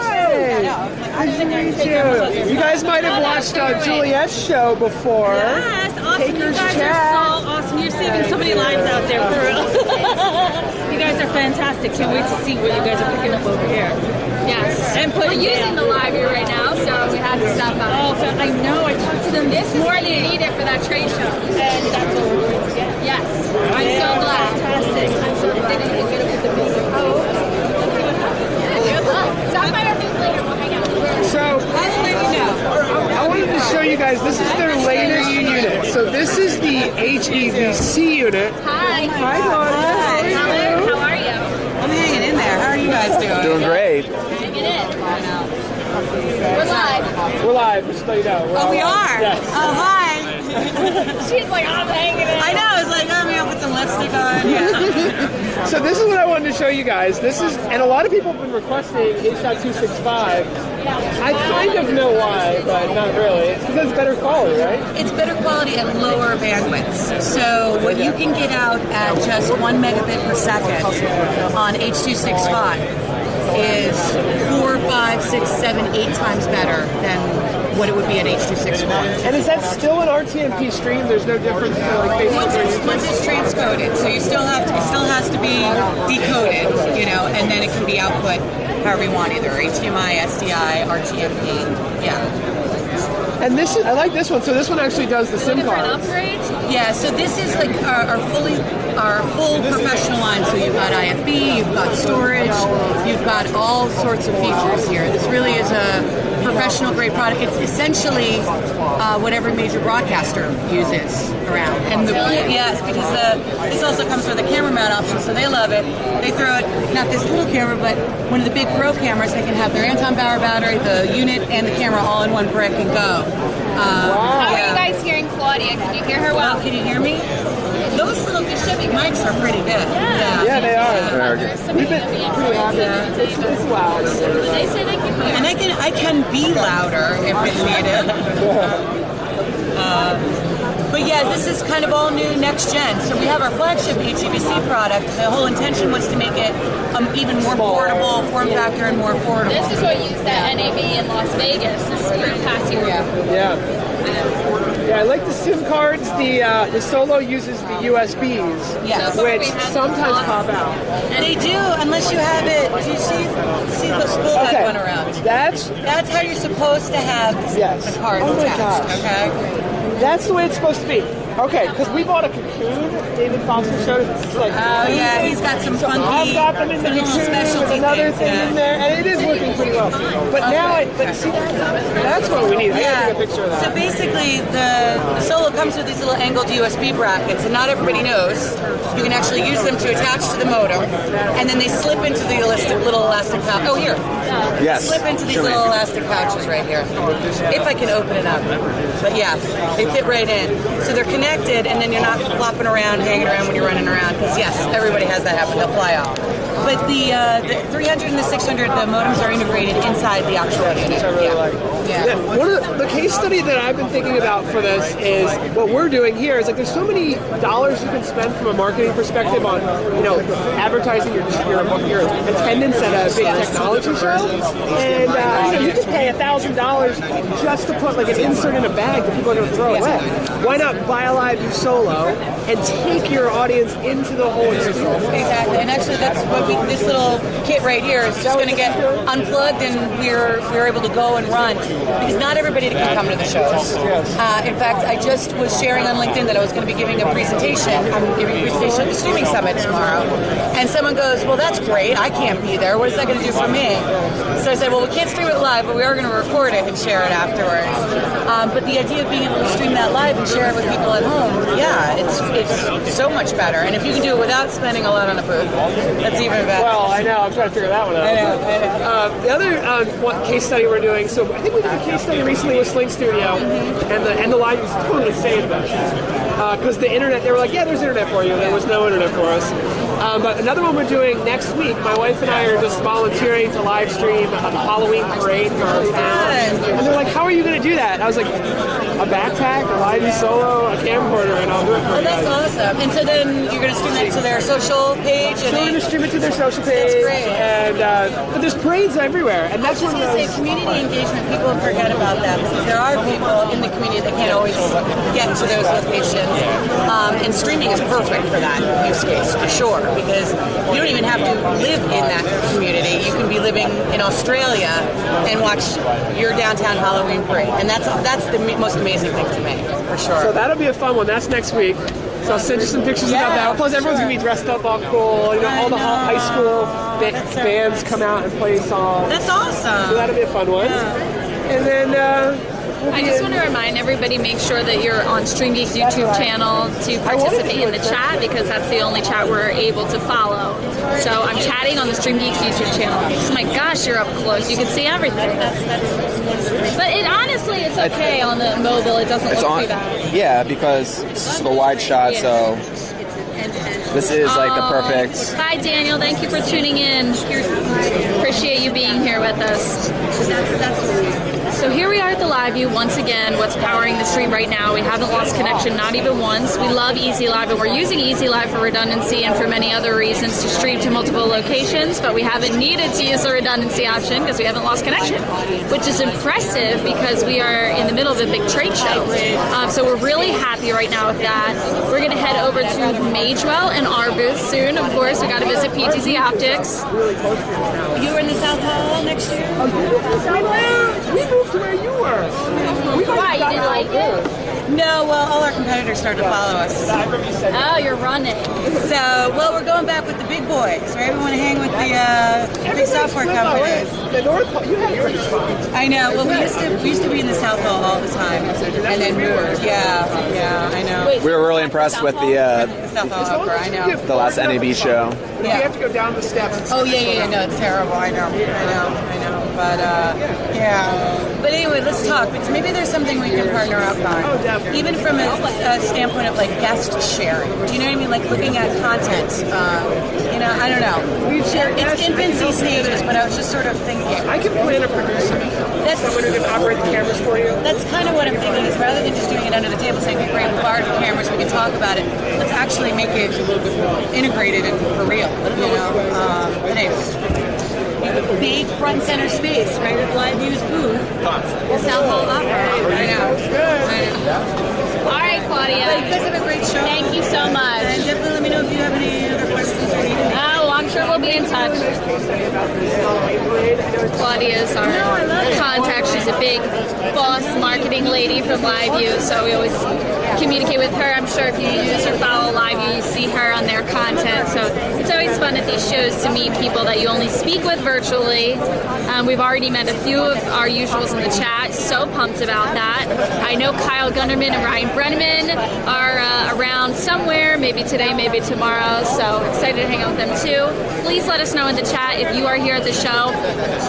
Nice to meet you. You guys might have watched Juliet's show before. Yes, awesome. Caker's You guys Chat. are so awesome. You're saving so many lives out there for real. You guys are fantastic. Can't wait to see what you guys are picking up over here. Yes. And We're using the LiveView right now, so we had to stop by. Oh, I know. I talked to them This is what you needed for that trade show. and that's what we're going to get. Yes. I'm so glad. Fantastic. I'm so glad. Good luck. Stop by our booth later. We'll hang out. So, I wanted to show you guys, this is their latest unit. So this is the HEVC unit. Hi. Hi, Claudia. How are you? I'm hanging in there. How are you guys doing? Doing great. Hang it in. We're live. We're live, just so you know. Oh, we are? Yes. Oh, hi. She's like, I'm hanging in. I know. It's like, oh, maybe I'll put some lipstick on. Yeah. So this is what I wanted to show you guys. This is, and a lot of people have been requesting HShot 265. I kind of know why, but not really. It's because it's better quality, right? It's better quality at lower bandwidths. So what you can get out at just 1 megabit per second on H.265 is 4, 5, 6, 7, 8 times better than what it would be at H.264. And is that still an RTMP stream? There's no difference to like Facebook. Once it's transcoded, so you still have to, it still has to be decoded, you know, and then it can be output however you want, either HDMI, SDI, RTMP, yeah. And this is, I like this one. So this one actually does the SIM card. Yeah, so this is like our full professional line. So you've got IFB, you've got storage, you've got all sorts of features here. This really is a professional grade product. It's essentially what every major broadcaster uses around. And yes, because this also comes with a camera mount option, so they love it. They throw it, not this little camera, but one of the big Pro cameras. They can have their Anton Bauer battery, the unit, and the camera all in one brick and go. How are you guys hearing Claudia? Can you hear her well? Can you hear me? Those little mics are pretty good. Yeah, they are. We've been pretty happy. It's loud. They say they can hear. And I can be louder if it's needed. But yeah, this is kind of all new next gen. So we have our flagship HEVC product. The whole intention was to make it even more portable, form factor, and more affordable. This is what you used at NAB in Las Vegas. This is pretty past here. Yeah, I like the SIM cards. The Solo uses the USBs, which sometimes pop out. They do, unless you have it. Do you see the bullhead one around? That's how you're supposed to have the cards attached. Okay. That's the way it's supposed to be. Okay, because we bought a Cocoon. David Foster showed us. It's like, yeah, he's got some funky, I've got them in the Cocoon. specialty Another thing in there, and it is working pretty well. But now, see, that's what we need. I gotta take a picture of that. So basically, the Solo comes with these little angled USB brackets, and not everybody knows. You can actually use them to attach to the modem, and then they slip into the little elastic pouch. Oh, here. Yes. Slip into these little elastic pouches right here. If I can open it up. But yeah, they fit right in. So they're connected, and then you're not flopping around, hanging around when you're running around. Because yes, everybody has that happen. They'll fly off. But the 300 and the 600, the modems are integrated inside the actual unit. Which I really like. Yeah. One of the case study that I've been thinking about for this is what we're doing here is like there's so many dollars you can spend from a marketing perspective on, you know, advertising your attendance at a big technology show, and you know, you can pay $1,000 just to put like an insert in a bag that people are going to throw away. Why not buy a live view solo and take your audience into the whole experience? Exactly, and actually that's what this little kit right here is just going to get unplugged, and we're able to go and run because not everybody can come to the shows. In fact, I just was sharing on LinkedIn that I was going to be giving a presentation. I'm giving a presentation at the Streaming Summit tomorrow, and someone goes, "Well, that's great. I can't be there. What is that going to do for me?" So I said, "Well, we can't stream it live, but we are going to record it and share it afterwards." But the idea of being able to stream that live and share it with people at home, yeah, it's so much better. And if you can do it without spending a lot on a booth, that's even better. Well, I know. I'm trying to figure that one out. I know. The other case study we're doing, so I think we did a case study recently with Sling Studio, and the live was totally saved because the internet, they were like, yeah, there's internet for you. There was no internet for us. But another one we're doing next week, my wife and I are just volunteering to live stream a Halloween parade for our town. And they're like, how are you going to do that? I was like, a backpack, a live solo, a camcorder, and I'll do it for you guys. That's awesome. And so then you're going to stream that to their social page? So we're going to stream it to their social page. That's great. And, but there's parades everywhere. And that's what I was going to say, community engagement, people forget about that because there are people in the community that can't always get to those locations. And streaming is perfect for that use case, for sure, because you don't even have to live in that community. You can be living in Australia and watch your downtown Halloween parade. And that's the most amazing thing to me, for sure. So that'll be a fun one. That's next week. So I'll send you some pictures about that. Plus, everyone's going to be dressed up all cool. You know, all the high school bands come out and play songs. That's awesome. So that'll be a fun one. And then... I just want to remind everybody, make sure that you're on StreamGeeks YouTube channel to participate in the chat because that's the only chat we're able to follow. So I'm chatting on the StreamGeeks YouTube channel. Oh my gosh, you're up close. You can see everything. But honestly, it's okay on the mobile. It doesn't look too bad. Yeah, because it's just a wide shot, so this is like the perfect... Hi, Daniel. Thank you for tuning in. Appreciate you being here with us. So here we are at the live view once again. What's powering the stream right now? We haven't lost connection, not even once. We love Easy Live, and we're using Easy Live for redundancy and for many other reasons to stream to multiple locations, but we haven't needed to use the redundancy option because we haven't lost connection, which is impressive because we are in the middle of a big trade show. So we're really happy right now with that. We're going to head over to Magewell and our booth soon. Of course, we got to visit PTZOptics. You were in the South Hall next year? We moved to where you were. Why? You didn't like it? No, well, all our competitors started to follow us. Oh, you're running. So, well, we're going back with the big boys, right? We want to hang with the big software companies. The North Hall, you had pretty fun. I know. Well, we used to be in the South Hall all the time, and then moved. Yeah, I know. We were really impressed with the South Hall upper. I know. The last NAB show. Yeah. You have to go down the steps. Oh yeah. No, it's terrible. I know. But yeah. But anyway, let's talk because maybe there's something we can partner up on. Oh, definitely. Even from a standpoint of like guest sharing. Do you know what I mean? Like looking at content. You know, I don't know. It's infancy stages, but I was just sort of thinking. I can plan a producer. That's someone who can operate the cameras for you. That's kind of what I'm thinking. Is rather than just doing it under the table, saying, "Okay, great, we borrowed the cameras, we can talk about it." Let's actually make it a little bit more integrated and for real. You know. But anyways. Big front center space, right at Live View's booth. The South Hall Opera. I know. All right, Claudia. You guys have a great show. Thank you so much. And definitely let me know if you have any other questions or anything. Oh, I'm sure we'll be in touch. Claudia's our contact. She's a big boss marketing lady from Live View, so we always communicate with her. I'm sure if you use or follow Live View, you see her on their content. So it's always fun at these shows to meet people that you only speak with virtually. We've already met a few of our usuals in the chat. So pumped about that. I know Kyle Gunnerman and Ryan Brenneman are around somewhere, maybe today, maybe tomorrow. So excited to hang out with them too. Please let us know in the chat if you are here at the show.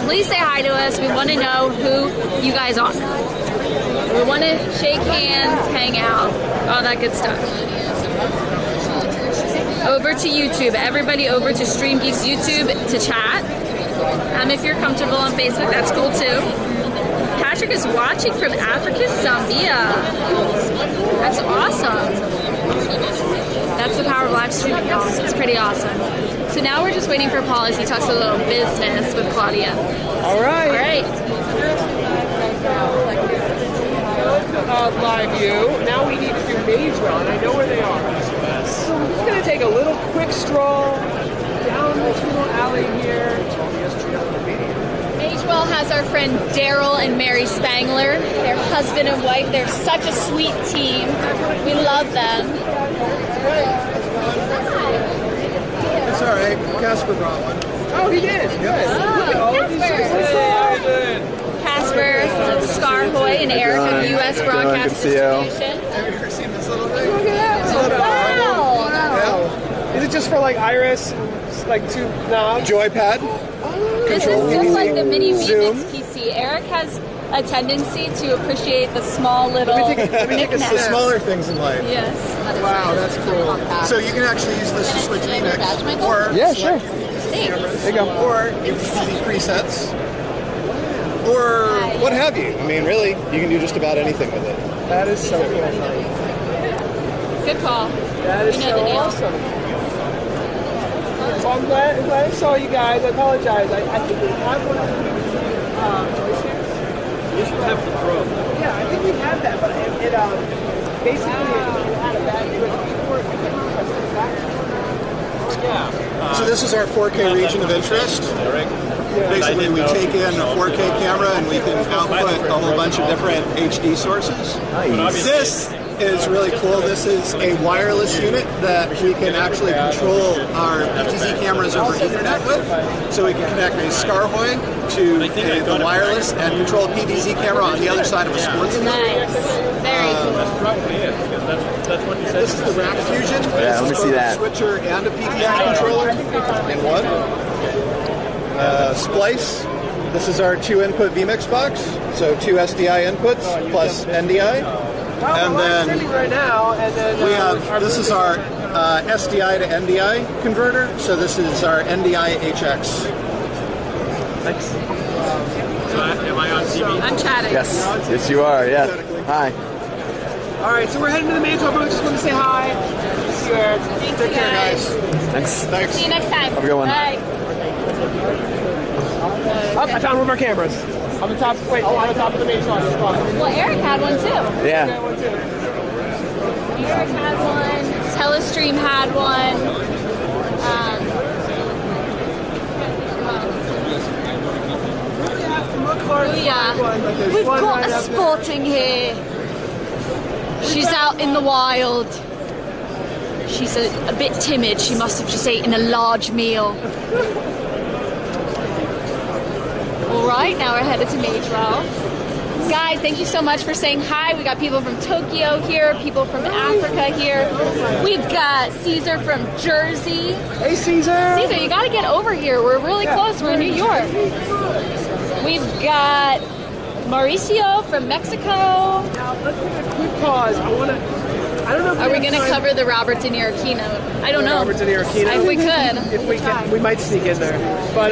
Please say hi to us. We want to know who you guys are. We want to shake hands, hang out, all that good stuff. over to YouTube. Everybody over to StreamGeeks YouTube to chat. If you're comfortable on Facebook, that's cool too. Patrick is watching from African Zambia. That's awesome. That's the power of live streaming, y'all. It's pretty awesome. So now we're just waiting for Paul as he talks a little business with Claudia. All right. All right. Live view. Now we need to do Magewell, and I know where they are. So we're just going to take a little quick stroll down this little alley here. Magewell has our friend Daryl and Mary Spangler. They're husband and wife. They're such a sweet team. We love them. It's all right. Casper brought one. Oh, he did. Good. Casper, Scarhoy, and Eric of U.S. Broadcast Distribution. Have you ever seen this little thing? Look at that. Wow. Is it just for like Iris, like 2 knobs? Joypad. This is just like the mini Remix PC. Eric has a tendency to appreciate the small little knickknacks. The smaller things in life. Yes. Wow, that's cool. So you can actually use this to switch Remix. Or yeah, sure. There you go. Or MPC presets. Or what have you. I mean, really, you can do just about anything with it. That is so cool. Good call. That is so awesome. So I'm glad I saw you guys. I apologize. I think we have one of these. You should have the Pro. Yeah, I think we had that, but it basically it had a bad So this is our 4K region of interest. Basically, we take in a 4K camera and we can output a whole bunch of different HD sources. Nice. This is really cool. This is a wireless unit that we can actually control our PTZ cameras over Ethernet with. So we can connect a Scarhoy to the wireless and control a PTZ camera on the other side of a sports field. Nice. Very cool. That's probably it, because that's what you said. This is the Rack Fusion. Yeah, let me see that. A switcher and a PTZ controller in one. Splice. This is our 2-input vMix box, so 2 SDI inputs plus NDI. And then right now, and then we have, this is our SDI to NDI converter, so this is our NDI HX. Thanks. So am I on TV? I'm chatting. Yes. Yes, you are. Yeah. Hi. All right, so we're heading to the Magewell booth. Just want to say hi. See you, Eric. Take care, guys. Thanks. See you next time. Have a good one. Bye. Oh, I found one of our cameras. On the top, wait, on the top of the Magewell. Well, Eric had one too. Yeah. Eric had one. Telestream had one. Oh yeah. We've got a sporting here. She's out in the wild. She's a bit timid. She must have just eaten a large meal. Alright, now we're headed to Magewell. Guys, thank you so much for saying hi. We got people from Tokyo here, people from Africa here. We've got Caesar from Jersey. Hey, Caesar. Caesar, you gotta get over here. We're really close. We're in New York. We've got Mauricio from Mexico. Now, let's take a quick pause. I don't know if Are we going to cover the Robert De Niro keynote? I don't know. Robert De Niro keynote. If we could. If we can, we might sneak in there. But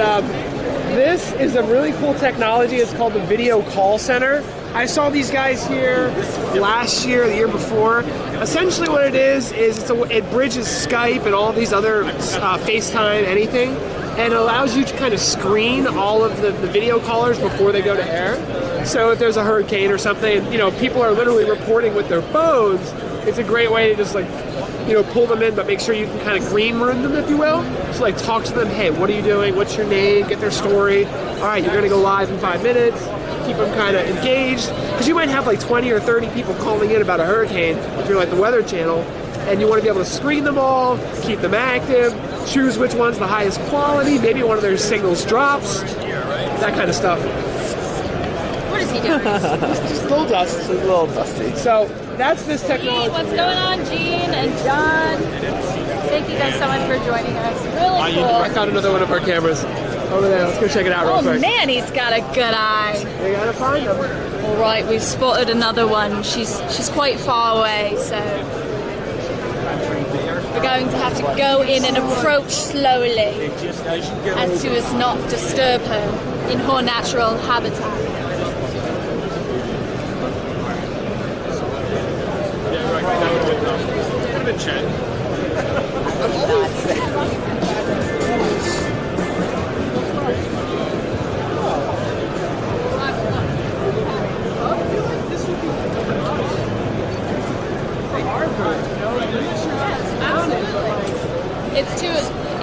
this is a really cool technology. It's called the Video Call Center. I saw these guys here last year, the year before. Essentially what it is it bridges Skype and all these other FaceTime, anything. And it allows you to kind of screen all of the video callers before they go to air. So if there's a hurricane or something, you know, people are literally reporting with their phones, it's a great way to just like, you know, pull them in, but make sure you can kind of green room them, if you will. So like talk to them, hey, what are you doing? What's your name? Get their story. All right, you're gonna go live in 5 minutes. Keep them kind of engaged. Because you might have like 20 or 30 people calling in about a hurricane if you're like the Weather Channel, and you want to be able to screen them all, keep them active, choose which one's the highest quality, maybe one of their signals drops, that kind of stuff. What is he doing? just a little dust. It's a little dusty. So that's this technology. What's going on, Gene and John? Thank you guys so much for joining us. Really cool. I found another one of our cameras over there. Let's go check it out real quick. Oh man, he's got a good eye. We gotta find him. All right, we've spotted another one. She's quite far away, so. going to have to go in and approach slowly as to as not disturb her in her natural habitat.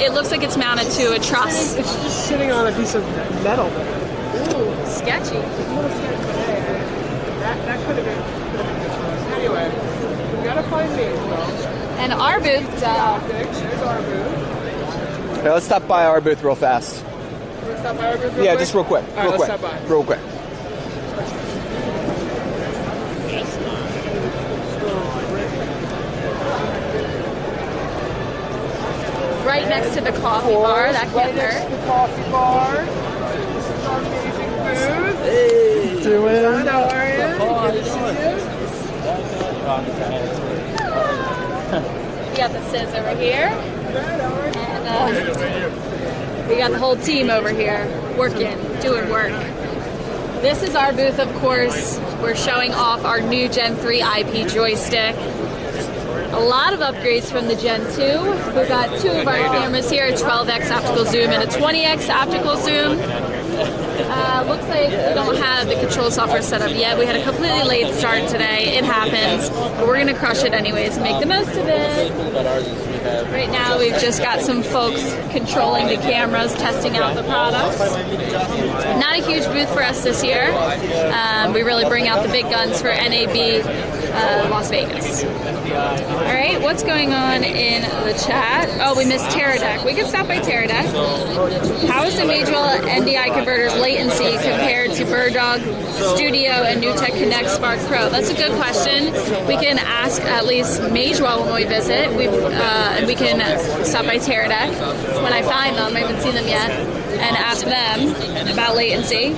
It looks like it's mounted to a truss. It's just sitting on a piece of metal. Ooh, sketchy. That could have been. Anyway, we gotta find me. And our booth. There's our booth. Okay, let's stop by our booth real fast. Let's stop by our booth real Yeah, quick? just real quick. All right, Real let's quick. stop by. Real quick. Right next to the coffee bar. That Right can't next hurt. to the coffee bar. This is our amazing booth. Hey, John, how are you? Good to see you. We got the Sis over here. And we got the whole team over here working, doing work. This is our booth, of course. We're showing off our new Gen 3 IP joystick. A lot of upgrades from the Gen 2. We've got two of our cameras here, a 12x optical zoom and a 20x optical zoom. Looks like we don't have the control software set up yet. We had a completely late start today. It happens. But we're going to crush it anyways, make the most of it. Right now we've just got some folks controlling the cameras, testing out the products. Not a huge booth for us this year. We really bring out the big guns for NAB Las Vegas. Alright, what's going on in the chat? Oh, we missed Teradek. We can stop by Teradek. How is the Magewell NDI converter's latency compared to BirdDog Studio and NewTek Connect Spark Pro? That's a good question. We can ask at least Magewell when we visit. And we can stop by Teradek when I find them. I haven't seen them yet. And ask them about latency.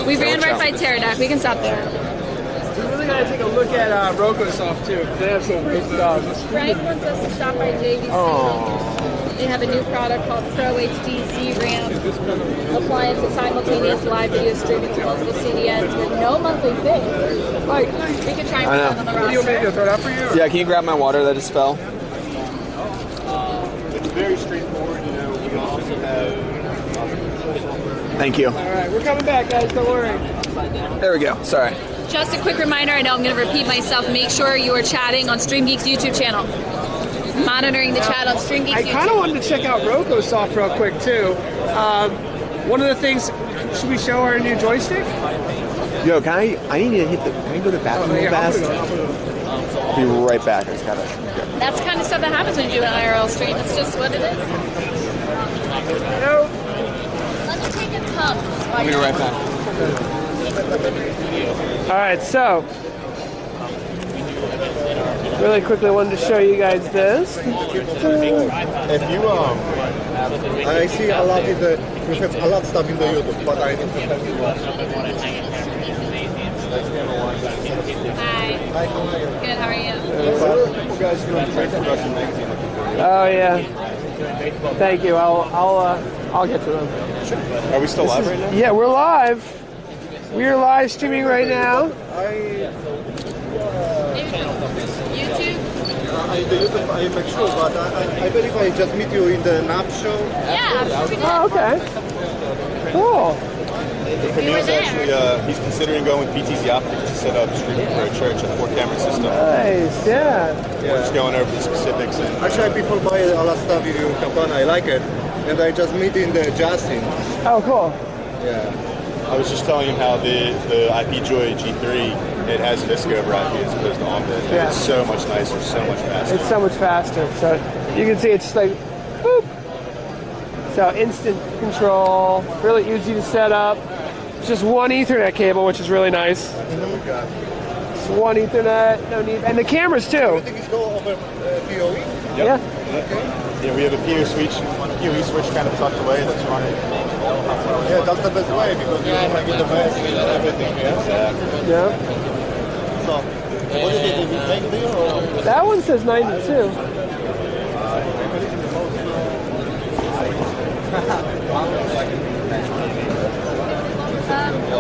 We ran right by Teradek. We can stop there. We really gotta take a look at Rokosoft too. They have some great stuff. Frank wants us to stop by JVC. They have a new product called Pro HD Z-RAM appliance with simultaneous live video streaming to multiple CDNs with no monthly fee. Like, we could try and put that on the roster. What do you want me to throw it out for you? Yeah, can you grab my water that just fell? It's very straightforward, you know. We also have. Thank you. All right, we're coming back, guys. Don't worry. There we go. Sorry. Just a quick reminder, I know I'm going to repeat myself, make sure you are chatting on StreamGeeks YouTube channel. Monitoring the chat on StreamGeeks I YouTube. kind of wanted to check out Rokosoft real quick too. One of the things, should we show our new joystick? Yo, can I need to hit the, can I go to the bathroom real fast? I'll be right back. I just gotta. That's the kind of stuff that happens when you do an IRL stream. It's just what it is. No. Let me take a cup. I'll be right back. All right, so really quickly wanted to show you guys this. If you I see a lot in the we have a lot of stuff in the YouTube, but I need to tell you what. Hi. Good, how are you? You guys doing trade production magazine. Oh yeah. Thank you. I'll get to them. Are we still live right now? Yeah, we're live. We are live streaming right now. YouTube? I make sure, but I believe I just meet you in the NAB show. Yeah, Oh, okay. Cool. Camille's actually, he's considering going with PTZOptics to set up streaming for a church, a 4-camera system. Nice, yeah. We're just going over the specifics. And actually, people buy a lot of stuff in your company. I like it. And I just meet in the Justin. Oh, cool. Yeah. I was just telling him how the IPJoy G3, it has VSCO over IP as opposed to OMBIT. Yeah. It's so much nicer, so much faster. It's so much faster. So you can see it's just like, boop. So instant control, really easy to set up. It's just one Ethernet cable, which is really nice. It's one Ethernet, no need, and the cameras too. Everything is go over PoE? Yep. Yeah. Okay. Yeah, we have a PoE switch kind of tucked away that's running. Yeah, that's the best way because you want to get the best and everything. Yeah. So, what is it? Did we take there or? That one says 92. A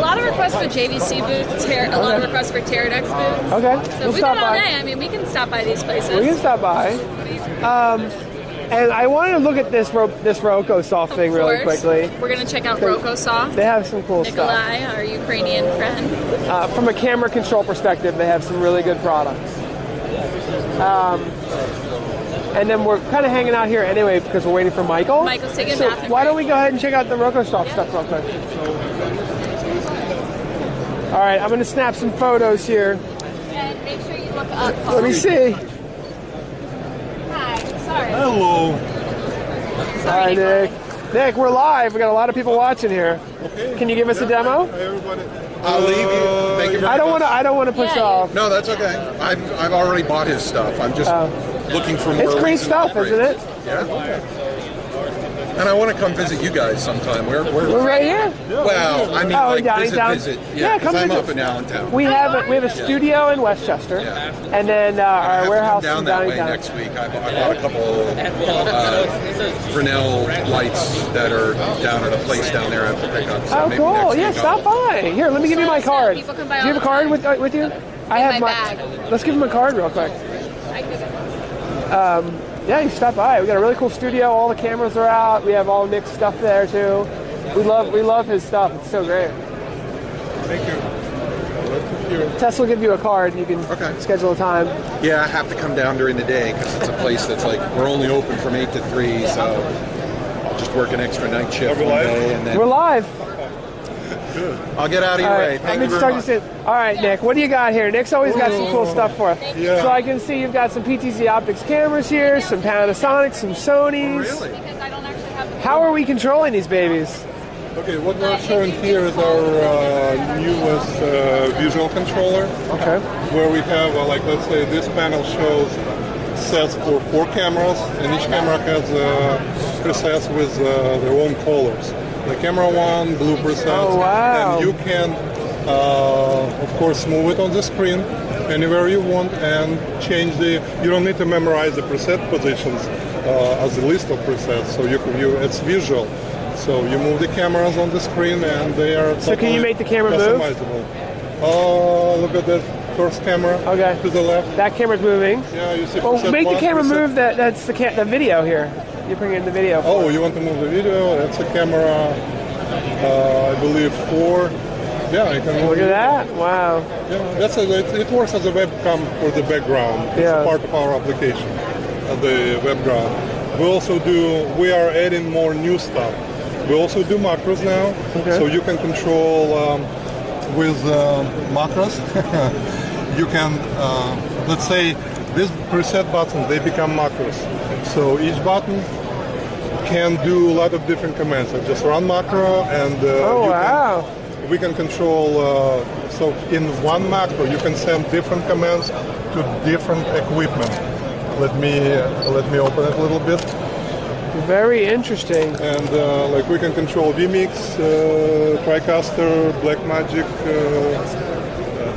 lot of requests for JVC booth, a lot of requests for Pterodactyl booth. Okay. So we'll we've stop been all by. day. I mean, we can stop by these places. We can stop by. And I wanted to look at this Rokosoft thing really quickly. We're going to check out Rokosoft. They have some cool Nikolai, stuff. our Ukrainian friend. From a camera control perspective, they have some really good products. And then we're kind of hanging out here anyway because we're waiting for Michael. Michael's taking a so bathroom why don't we go ahead and check out the Rokosoft stuff real quick? All right, I'm going to snap some photos here. And make sure you look up. Let me see. Hi, sorry. Hello. Hi, Nick. Nick, we're live. We got a lot of people watching here. Okay. Can you give us a demo? Hi, everybody. I'll leave you. Thank you very much. I don't want to push off. No, that's okay. I've already bought his stuff. I'm just looking for more. It's great stuff, isn't it? Yeah. And I want to come visit you guys sometime. We're right here. Well, I mean, like visit. Yeah, come I'm visit. up in Allentown. We have a studio in Westchester, and then our warehouse down in that way Downtown. next week. I bought a couple Fresnel lights that are down at a place down there I have to pick up. So Oh, maybe cool! next Yeah, week stop by. Here, let me give you my card. Do People you can buy have a card with you? I have my bag. Let's give him a card real quick. Yeah, you stop by. We got a really cool studio. All the cameras are out. We have all Nick's stuff there too. We love his stuff. It's so great. Thank you. Tess will give you a card. You can schedule a time. Yeah, I have to come down during the day because it's a place that's like we're only open from 8 to 3, so I'll just work an extra night shift one day and then We're live. I'll get out of your way. Thank you very much. All right, Nick, what do you got here? Nick's always got some cool stuff for us. Yeah. So I can see you've got some PTZOptics cameras here, some Panasonics, some Sonys. Really? How are we controlling these babies? Okay, what we're showing here is our newest visual controller. Okay. Where we have, like, let's say this panel shows sets for 4 cameras, and each camera has presets with their own colors. The camera 1, blue presets, and you can, of course, move it on the screen anywhere you want and change the. You don't need to memorize the preset positions as a list of presets, so it's visual. So you move the cameras on the screen, and they are. So can you make the camera customizable. Look at that first camera. Okay. To the left. That camera's moving. Yeah, you see. Oh, make the camera move. That's the video here. You bring in the video. Oh, you want to move the video? That's a camera, I believe 4. Yeah, I can move. Look at that! Wow. Yeah, it works as a webcam for the background. It's part of our application, the background. We are adding more new stuff. We also do macros now, so you can control with macros. You can, let's say, these preset buttons, they become macros. So each button can do a lot of different commands. So just run macro, and we can control. So in one macro, you can send different commands to different equipment. Let me open it a little bit. Very interesting. And like we can control vMix, TriCaster, Blackmagic,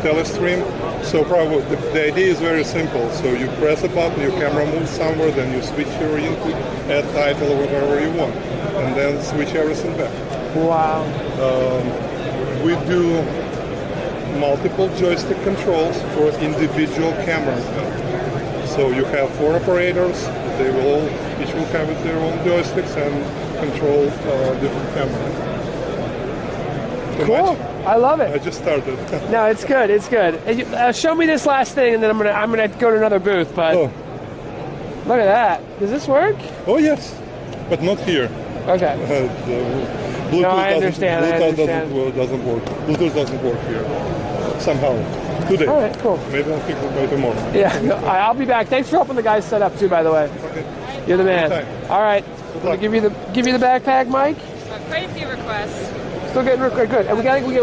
Telestream. So probably the idea is very simple. So you press a button, your camera moves somewhere, then you switch your input, add title or whatever you want, and then switch everything back. Wow. We do multiple joystick controls for individual cameras. So you have 4 operators. Each will have their own joysticks and control different cameras. Cool. I love it. I just started. No, it's good. It's good. Show me this last thing, and then I'm gonna go to another booth. But look at that. Does this work? Oh yes, but not here. Okay. Bluetooth no, I understand. Doesn't work. Bluetooth doesn't work here somehow. Today. All right. Cool. Maybe I'll fix it by tomorrow. Yeah. No, I'll be back. Thanks for helping the guys set up too. By the way. Okay. You're the man. All right. I'll give you the backpack, Mike. Quite a few requests. Still getting good. And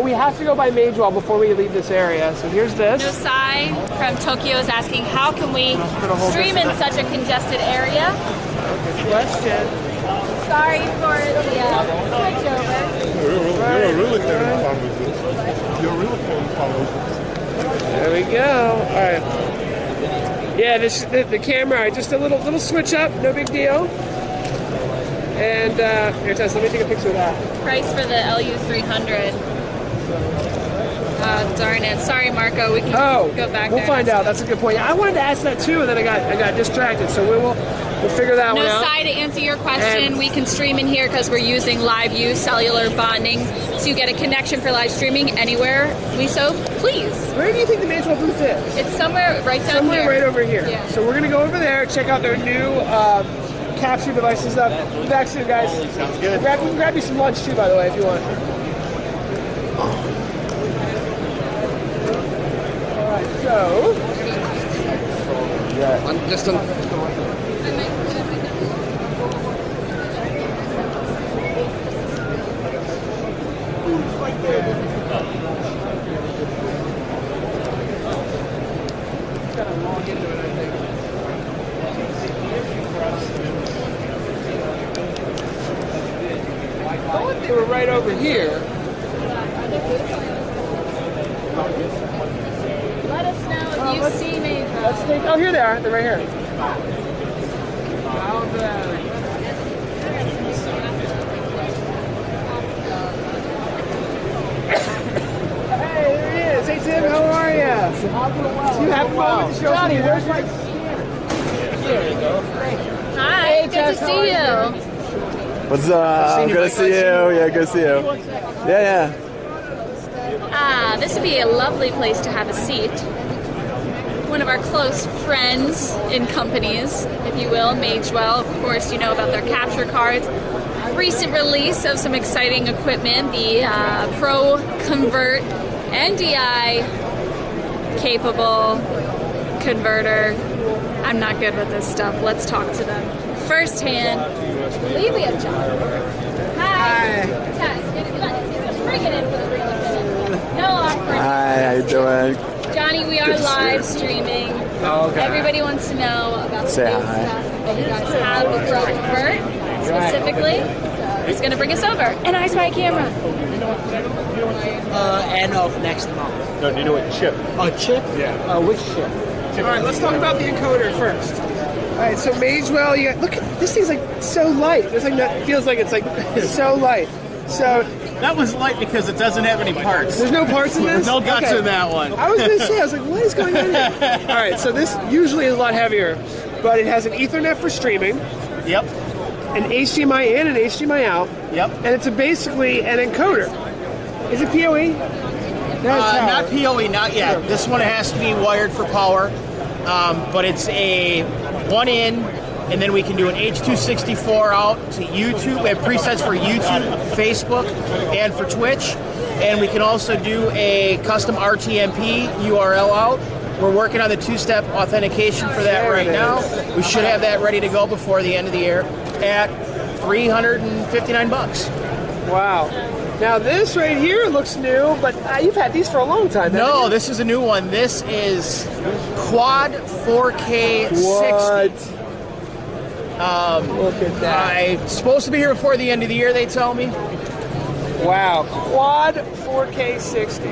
we have to go by Magewell before we leave this area. So here's this. Nosai from Tokyo is asking, how can we stream in such a congested area? Good question. Sorry for the switch over. You're really having fun with this. You're really having fun with this. There we go. All right. Yeah, the camera, just a little switch up, no big deal. And here, Tess, let me take a picture of that. Price for the LU300. Darn it. Sorry, Marco. We can go back we'll there. Find out. That's a good point. I wanted to ask that too, and then I got distracted. So we'll figure that one out. No, Sai, to answer your question, we can stream in here because we're using live view cellular bonding, so you get a connection for live streaming anywhere we so please. Where do you think the Magewell booth is? It's somewhere right down somewhere here. Right over here. Yeah. So we're gonna go over there, check out their new capture devices. Up back soon, guys. Sounds good. We can grab you some lunch too, by the way, if you want. All right. So. Yeah. I'm just on. They were right over here. Let us know if you see me. Let's take. Oh, here they are. They're right here. Hey, there he is. Hey, Tim, how are you? Do you have a moment to show Johnny, where's my... There you go. Hi, good to see you. What's up? Good to see you. Yeah, good to see you. Yeah. This would be a lovely place to have a seat. One of our close friends in companies, if you will, Magewell. Of course, you know about their capture cards. Recent release of some exciting equipment, the Pro Convert NDI capable converter. I'm not good with this stuff. Let's talk to them firsthand. I believe we have John. Hi. Tess, bring it in for the real minute. No awkward. Hi, how you doing? Johnny, we are live streaming. Oh, okay. Everybody wants to know about the Say big hi. stuff that you guys have with Pro Convert specifically. He's going to bring us over. And I spy camera. End of next month. No, do you know what chip? Oh, chip? Yeah. Which chip? All right, let's talk about the encoder first. All right, so Magewell, you got, look at this thing's like so light. It's like it feels like it's like so light. So that was light because it doesn't have any parts. There's no parts in this? No guts in that one. I was going to say, I was like, what is going on here? All right, so this usually is a lot heavier, but it has an Ethernet for streaming. Yep. An HDMI in and HDMI out. Yep. And it's basically an encoder. Is it PoE? Not PoE, not yet. This one has to be wired for power, but it's a one in, and then we can do an H.264 out to YouTube. We have presets for YouTube, Facebook, and for Twitch. And we can also do a custom RTMP URL out. We're working on the two-step authentication for that right now. We should have that ready to go before the end of the year at $359. Wow. Now this right here looks new, but you've had these for a long time. No, this is a new one. This is Quad 4K 60. Look at that. I'm supposed to be here before the end of the year, they tell me. Wow. Quad 4K 60.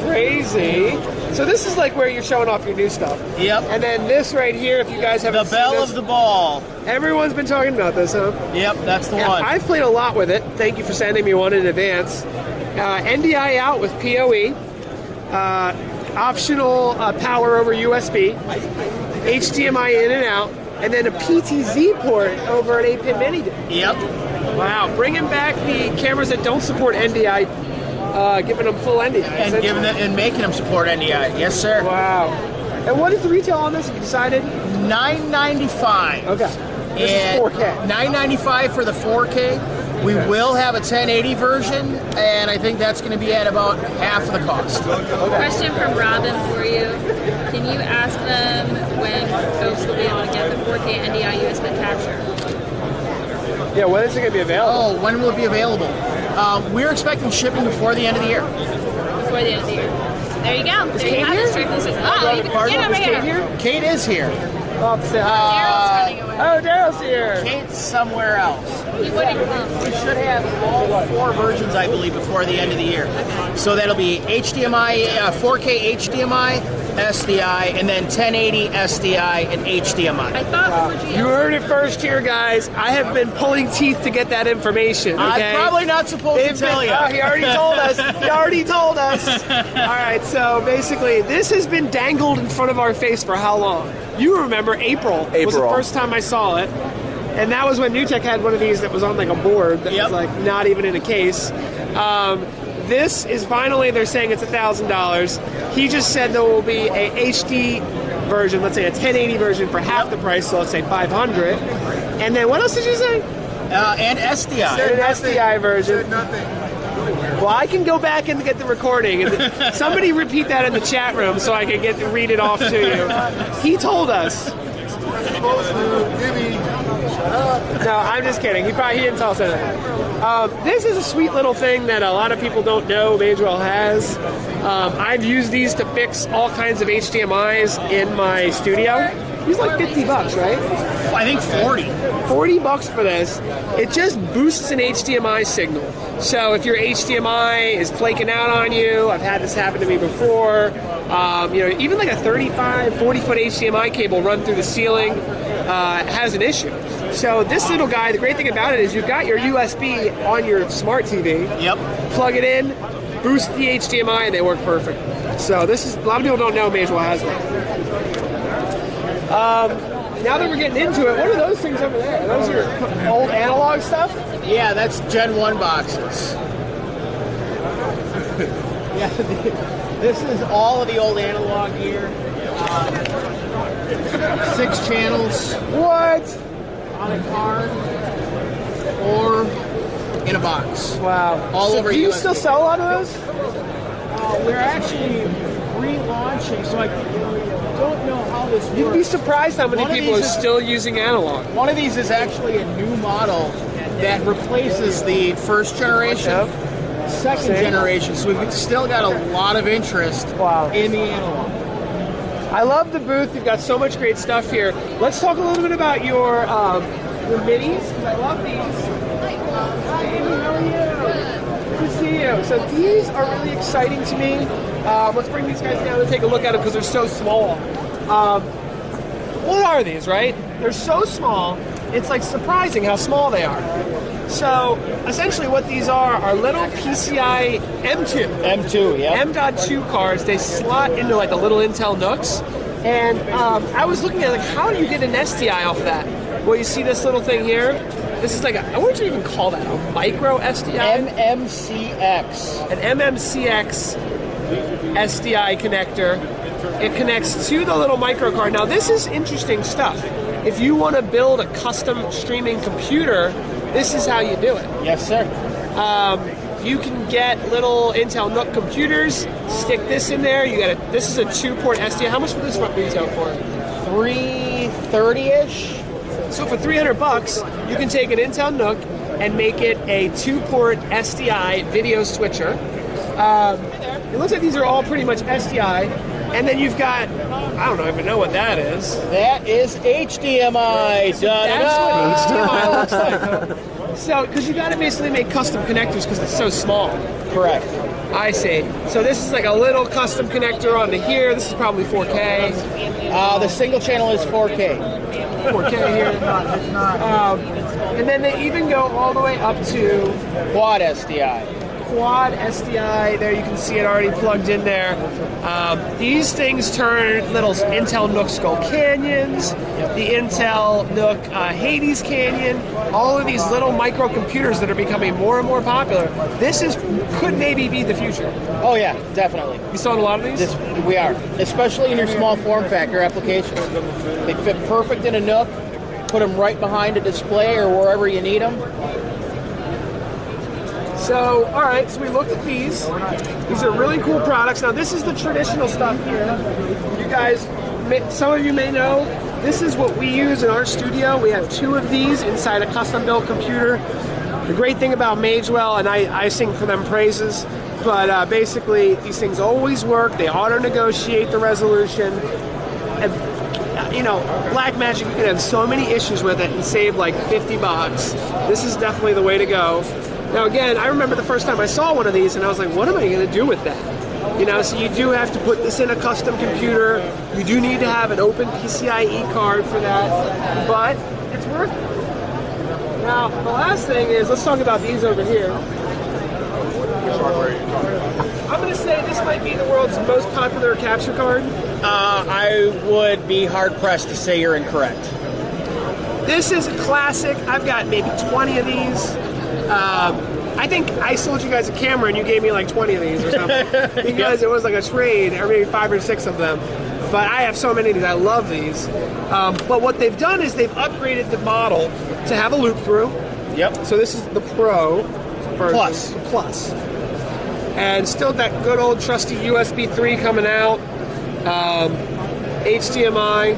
Crazy. So this is like where you're showing off your new stuff. Yep. And then this right here, if you guys haven't seen bell this, of the ball. Everyone's been talking about this, huh? Yep, that's the one. I've played a lot with it. Thank you for sending me one in advance. NDI out with PoE. Optional power over USB. HDMI in and out. And then a PTZ port over an 8-pin mini DIP. Yep. Wow, bringing back the cameras that don't support NDI, giving them full NDI. And making them support NDI. Yes, sir. Wow. And what is the retail on this? Have you decided? $995. Okay. This is 4K. $995 for the 4K. We will have a 1080 version, and I think that's going to be at about half of the cost. Question from Robin for you. Can you ask them when folks will be able to get the 4K NDI USB capture? Yeah, when is it going to be available? Oh, when will it be available? We're expecting shipping before the end of the year. Before the end of the year. There you go. There you have it. Strictly says, oh, you can get over here. Kate is here. Daryl's running away. Oh, Daryl's here. Kate's somewhere else. We should have all 4 versions, I believe, before the end of the year. Okay. So that'll be HDMI, 4K HDMI, SDI, and then 1080 SDI and HDMI. I thought you heard it first here, guys. I have been pulling teeth to get that information. Okay? I'm probably not supposed to tell you. Oh, he already told us. He already told us. All right, so basically, this has been dangled in front of our face for how long? You remember April was the first time I saw it. And that was when NewTek had one of these that was on like a board that was like not even in a case. This is finally, they're saying it's $1,000. He just said there will be a HD version, let's say a 1080 version for half the price, so let's say $500. And then what else did you say? And SDI. An SDI version. Well, I can go back and get the recording. And somebody repeat that in the chat room so I can read it off to you. He told us. No, I'm just kidding. He didn't tell us anything. This is a sweet little thing that a lot of people don't know Magewell has. I've used these to fix all kinds of HDMIs in my studio. These are like $50, right? I think 40. $40 for this. It just boosts an HDMI signal. So if your HDMI is flaking out on you, I've had this happen to me before. Even like a 35, 40-foot HDMI cable run through the ceiling has an issue. So this little guy, the great thing about it is you've got your USB on your smart TV. Yep. Plug it in, boost the HDMI, and they work perfect. So this is, a lot of people don't know Magewell has that. Now that we're getting into it, what are those things over there? Those are old analog stuff? Yeah, that's Gen 1 boxes. Yeah, this is all of the old analog gear. 6 channels. What? On a card or in a box. Wow. All over Do you USB. still sell a lot of those? We're actually relaunching, so I don't know how this works. You'd be surprised how many people are still using analog. One of these is actually a new model that replaces the first generation, second generation. So we've still got a lot of interest in the analog. I love the booth. You've got so much great stuff here. Let's talk a little bit about your minis, because I love these. Hi, Amy. How are you? Good to see you. So these are really exciting to me. Let's bring these guys down and take a look at them because they're so small. What are these, right? They're so small, it's like surprising how small they are. So essentially what these are little PCI M2. M2, yeah. M.2 cards. They slot into like the little Intel NUCs. And I was looking at like, how do you get an SDI off of that? Well, you see this little thing here? This is like what would you even call that? A micro SDI? MMCX. An MMCX SDI connector. It connects to the little micro card. Now this is interesting stuff. If you want to build a custom streaming computer, this is how you do it. Yes, sir. You can get little Intel NUC computers, stick this in there. This is a 2-port SDI. How much would this retail for? $330-ish. So for $300, you can take an Intel NUC and make it a 2-port SDI video switcher. It looks like these are all pretty much SDI. And then you've got, I don't even know what that is. That is HDMI. So that's what HDMI looks like. So, because you got to basically make custom connectors because it's so small. Correct. I see. So this is like a little custom connector onto here. This is probably 4K. The single channel is 4K. 4K here. And then they even go all the way up to quad SDI. Quad SDI, there you can see it already plugged in there. These things turn little Intel NUC Skull Canyons, the Intel NUC Hades Canyon, all of these little microcomputers that are becoming more and more popular. This could maybe be the future. Oh yeah, definitely. You selling a lot of these? We are, especially in your small form factor applications. They fit perfect in a NUC, put them right behind a display or wherever you need them. So, all right, so we looked at these. These are really cool products. Now, this is the traditional stuff here. You guys, some of you may know, this is what we use in our studio. We have 2 of these inside a custom-built computer. The great thing about Magewell, and I sing for them praises, but basically, these things always work. They auto-negotiate the resolution. And, you know, Blackmagic, you can have so many issues with it and save like $50. This is definitely the way to go. Now again, I remember the first time I saw one of these and I was like, what am I going to do with that? You know, so you do have to put this in a custom computer. You do need to have an open PCIe card for that, but it's worth it. Now, the last thing is, let's talk about these over here. I'm going to say this might be the world's most popular capture card. I would be hard-pressed to say you're incorrect. This is a classic. I've got maybe 20 of these. I think I sold you guys a camera and you gave me like 20 of these or something. Because it was like a trade, or maybe 5 or 6 of them. But I have so many of these. I love these. But what they've done is they've upgraded the model to have a loop through. Yep. So this is the Pro version. Plus. Plus. And still that good old trusty USB 3 coming out. HDMI.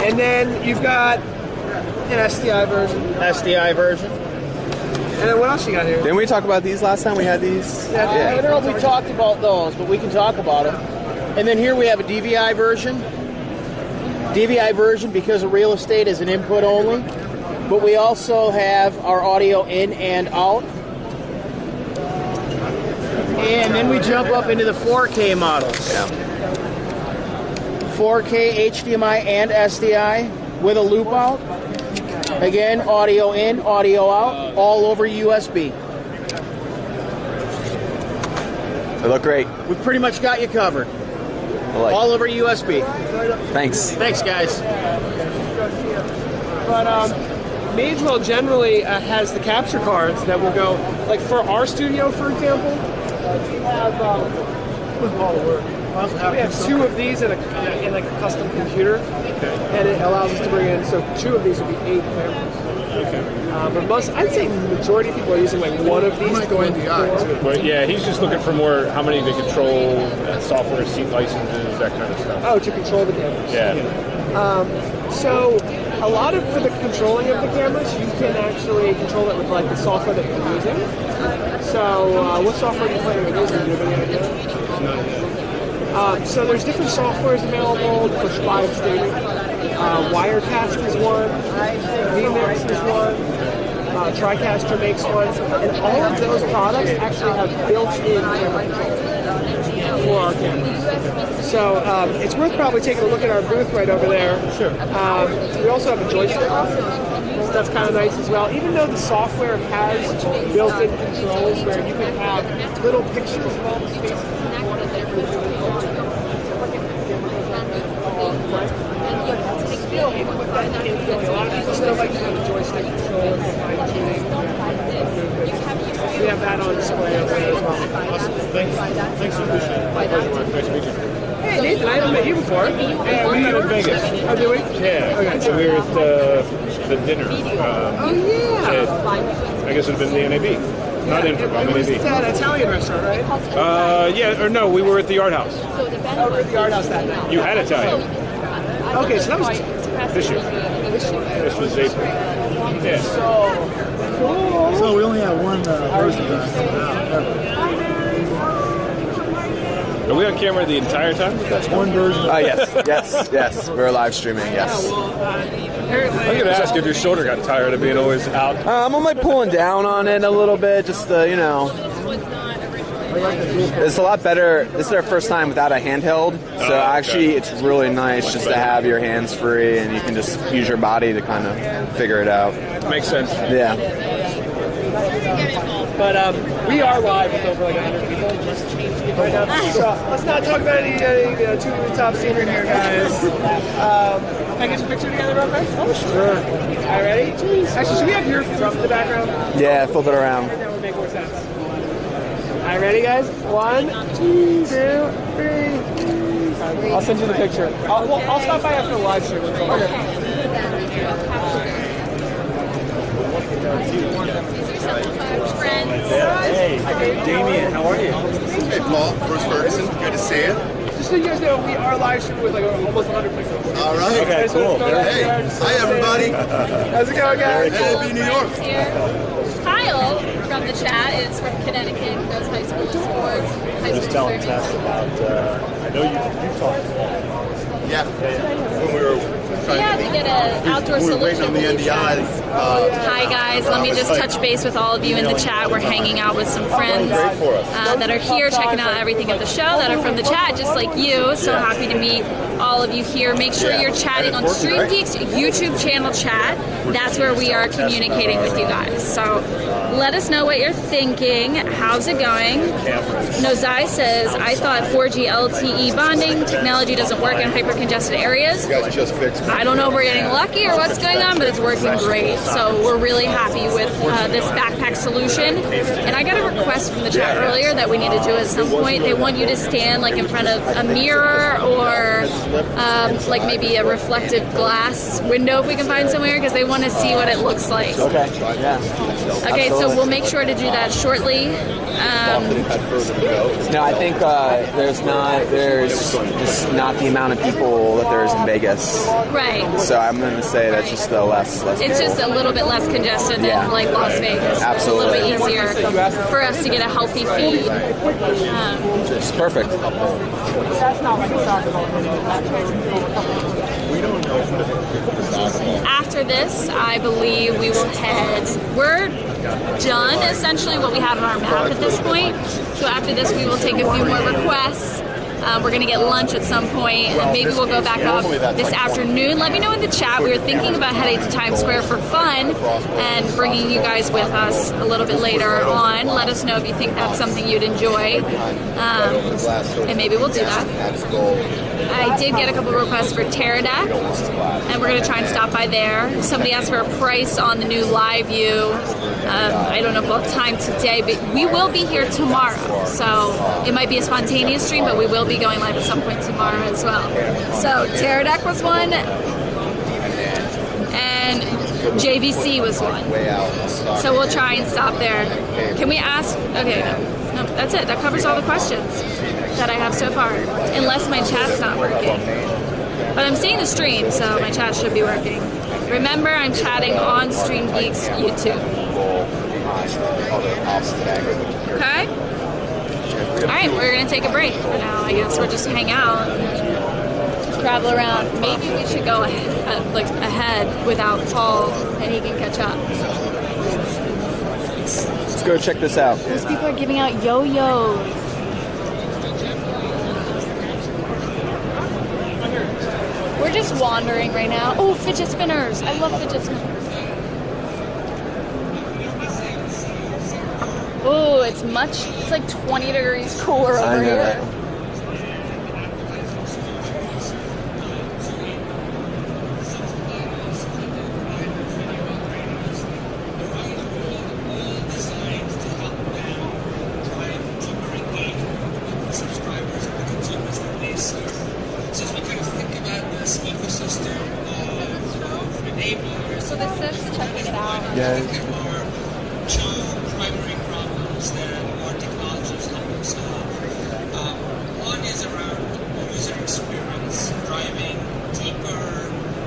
And then you've got an SDI version. SDI version. And then what else you got here? Didn't we talk about these last time? We had these? Yeah. I don't know if we talked about those, but we can talk about them. And then here we have a DVI version. DVI version, because of real estate, is an input only. But we also have our audio in and out. And then we jump up into the 4K models. Yeah. 4K HDMI and SDI with a loop out. Again, audio in, audio out, all over USB. They look great. We've pretty much got you covered. All over USB. Thanks. Thanks, guys. But Magewell generally has the capture cards that will go, like for our studio, for example, we have 2 of these in like a custom computer, and it allows us to bring in, so 2 of these would be 8 cameras. Okay. But I'd say the majority of people are using like 1 of these. Might go in the eye too. But yeah, he's just looking for more, how many to control, software, seat licenses, that kind of stuff. Oh, to control the cameras. Yeah. So a lot of, for the controlling of the cameras, you can actually control it with like the software that you're using. So what software are you planning on using? Do you have any idea? So there's different softwares available for live streaming. Wirecast is one, vMix is one, TriCaster makes one, and all of those products actually have built-in camera control for our cameras. So it's worth probably taking a look at our booth right over there. Sure. We also have a joystick. So that's kind of nice as well. Even though the software has built-in controls where you can have little pictures of all the spaces. A lot of people still like to have a joystick control for fine-tuning. We have that on display over there as well. Awesome. Thanks for the show. Nice to meet you. Hey Nathan, I haven't met you before. Yeah, we met in Vegas. Oh, did we? Yeah. Okay. So we were at the dinner. Oh yeah. I guess it would have been the NAB. Not Infocom, It was NAB. that Italian restaurant, right? Yeah, or no, we were at the Art House. Oh, we were at the Art House that night. You had Italian. Okay, so that was This year. This was April. Yeah. cool. So we only have one version of that. Are we on camera the entire time? That's one version. Yes. We're live streaming. Yes. I'm gonna ask if your shoulder got tired of being always out. I'm like pulling down on it a little bit, just to, you know. It's a lot better. This is our first time without a handheld, so actually it's really nice just to have your hands free and you can just use your body to kind of figure it out. Makes sense. Yeah. But we are live with over like 100 people right now. So let's not talk about any two of the top secret here, guys. Can I get your picture together real quick? Oh, sure. All right, ready? Actually, should we have your from the background? Yeah, flip it around. That would make more sense. All right, ready, guys? 1, 2, 3. I'll send you the picture. I'll stop by after the live stream. Hey, Damien, how are you? Hey, Paul, Bruce Ferguson. Good to see you. Just so you guys know, we are live streaming with like almost 100 pixels. All right. Okay, cool. Hey, hi everybody. How's it going, guys? NAB New York. Kyle from the chat is from Connecticut, goes high school sports. Just telling Tess about, I know you talked about it. Yeah. When we were had to get an outdoor solution. Hi guys, let me just touch base with all of you in the chat. We're hanging out with some friends that are here checking out everything at the show, that are from the chat just like you. So happy to meet all of you here. Make sure you're chatting on StreamGeeks YouTube channel chat. That's where we are communicating with you guys. So let us know what you're thinking. How's it going? Nozai says, I thought 4G LTE bonding technology doesn't work in hyper-congested areas. I don't know if we're getting lucky or what's going on, but it's working great. So we're really happy with this backpack solution. And I got a request from the chat earlier that we need to do at some point. They want you to stand like in front of a mirror or like maybe a reflective glass window if we can find somewhere, because they want to see what it looks like. Okay, yeah. Okay, so we'll make sure to do that shortly. No, I think there's just not the amount of people that there is in Vegas. Right. So I'm going to say that's just the less It's people. just a little bit less congested than like Las Vegas. Absolutely. It's a little bit easier for us to get a healthy feed. It's perfect. After this, I believe we will head. We're done essentially what we have on our map at this point. So after this, we will take a few more requests. We're going to get lunch at some point, and maybe we'll go back up this afternoon. Let me know in the chat. We were thinking about heading to Times Square for fun and bringing you guys with us a little bit later on. Let us know if you think that's something you'd enjoy, and maybe we'll do that. I did get a couple of requests for Pterodactyl, and we're going to try and stop by there. Somebody asked for a price on the new live view. I don't know about time today, but we will be here tomorrow. So it might be a spontaneous stream, but we will be going live at some point tomorrow as well. So Pterodactyl was one, and JVC was one. So we'll try and stop there. Can we ask? Okay, no, that's it. That covers all the questions that I have so far, unless my chat's not working. But I'm seeing the stream, so my chat should be working. Remember, I'm chatting on StreamGeeks YouTube. Okay? Alright, we're going to take a break for now. I guess we'll just hang out and travel around. Maybe we should go ahead without Paul, and he can catch up. Let's go check this out. Those people are giving out yo-yos. We're just wandering right now. Oh, fidget spinners. I love fidget spinners. Oh, it's like 20 degrees cooler over here. So this is checking it out. Yeah. Two primary problems that our technologies help us solve. One is around user experience, driving deeper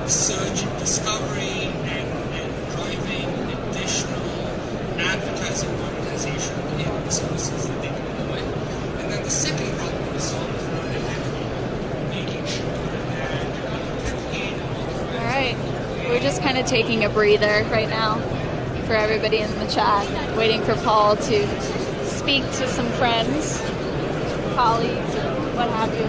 search and discovery, and driving additional advertising monetization in the services that they deploy. And then the second problem we solve is around making sure that All right. We're just kind of taking a breather right now for everybody in the chat, waiting for Paul to speak to some friends, colleagues, what have you.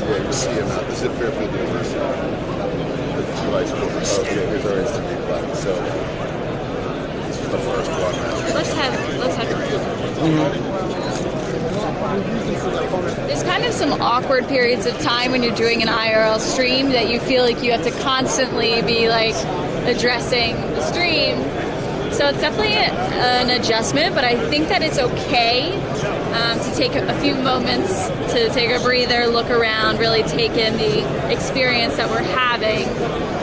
Yeah, you see him out. This is at Fairfield University. Okay, here's our Instagram button. So this is the first one now. Let's head. There's kind of some awkward periods of time when you're doing an IRL stream that you feel like you have to constantly be like addressing the stream. So it's definitely an adjustment, but I think that it's okay to take a few moments to take a breather, look around, really take in the experience that we're having.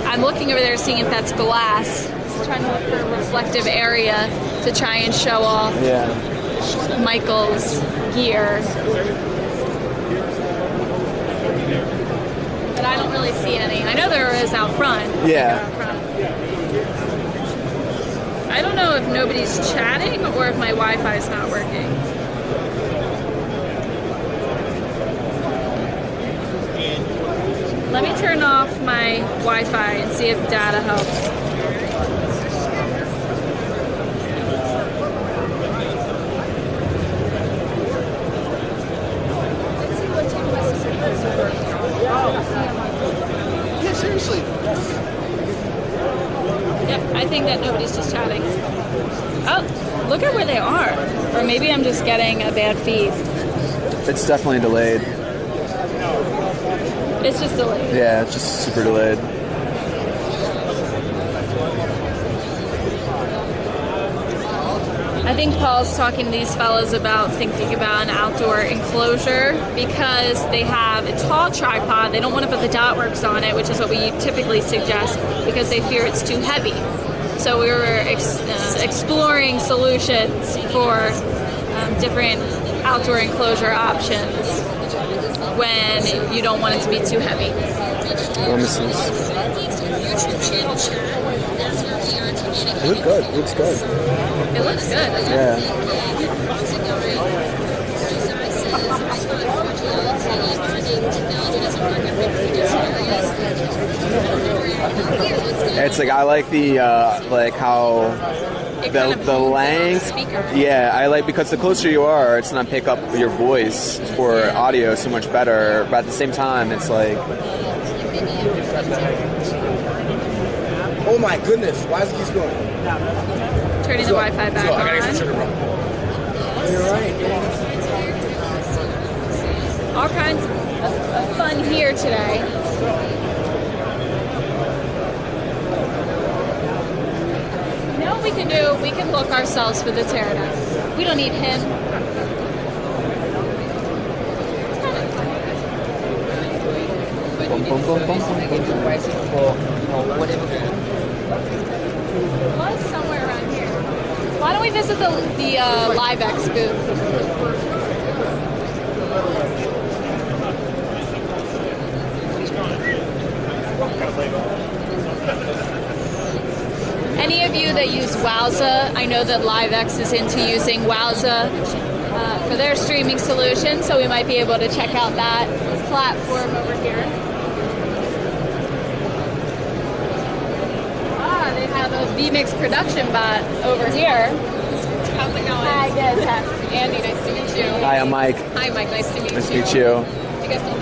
I'm looking over there seeing if that's glass. Just trying to look for a reflective area to try and show off Michael's gear. But I don't really see any. I know there is out front. Yeah. I don't know if nobody's chatting or if my Wi-Fi is not working. Let me turn off my Wi-Fi and see if data helps. Yeah, seriously. Yep, I think that nobody's just chatting. Oh, look at where they are. Or maybe I'm just getting a bad feed. It's definitely delayed. It's just delayed. Yeah, it's just super delayed. I think Paul's talking to these fellas about thinking about an outdoor enclosure because they have a tall tripod. They don't want to put the Dotworks on it, which is what we typically suggest because they fear it's too heavy. So we were exploring solutions for different outdoor enclosure options when you don't want it to be too heavy. It looks good. It looks good. It looks good, doesn't it? Yeah. It's like I like the like how the length. Yeah, I like because the closer you are, it's gonna pick up your voice for audio so much better. But at the same time, it's like. Oh my goodness! Why is it keep going? Turning the Wi-Fi back on. You're right. All kinds of fun here today. You know what we can do? We can look ourselves for the pterodactyl. We don't need him. Was somewhere around here. Why don't we visit the LiveX booth? Any of you that use Wowza, I know that LiveX is into using Wowza for their streaming solution, so we might be able to check out that platform over here. They have a vMix production bot over here. How's it going? Hi, good. Tess. Andy, nice to meet you. Hi, I'm Mike. Hi, Mike. Nice to meet you. Nice to meet you. Do you guys know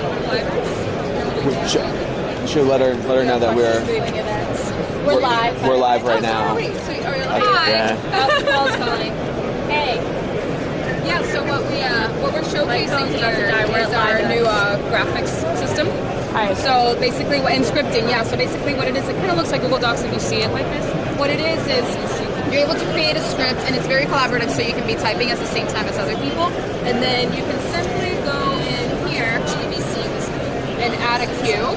We should let her know that we're live. We're live right now. So are we live? Hi. Yeah. Paul's calling. Hey. Yeah. So what we're showcasing here is our new graphics system. So basically, and scripting, yeah. So basically, what it is, it kind of looks like Google Docs if you see it like this. What it is you're able to create a script, and it's very collaborative, so you can be typing at the same time as other people, and then you can simply go in here and add a cue.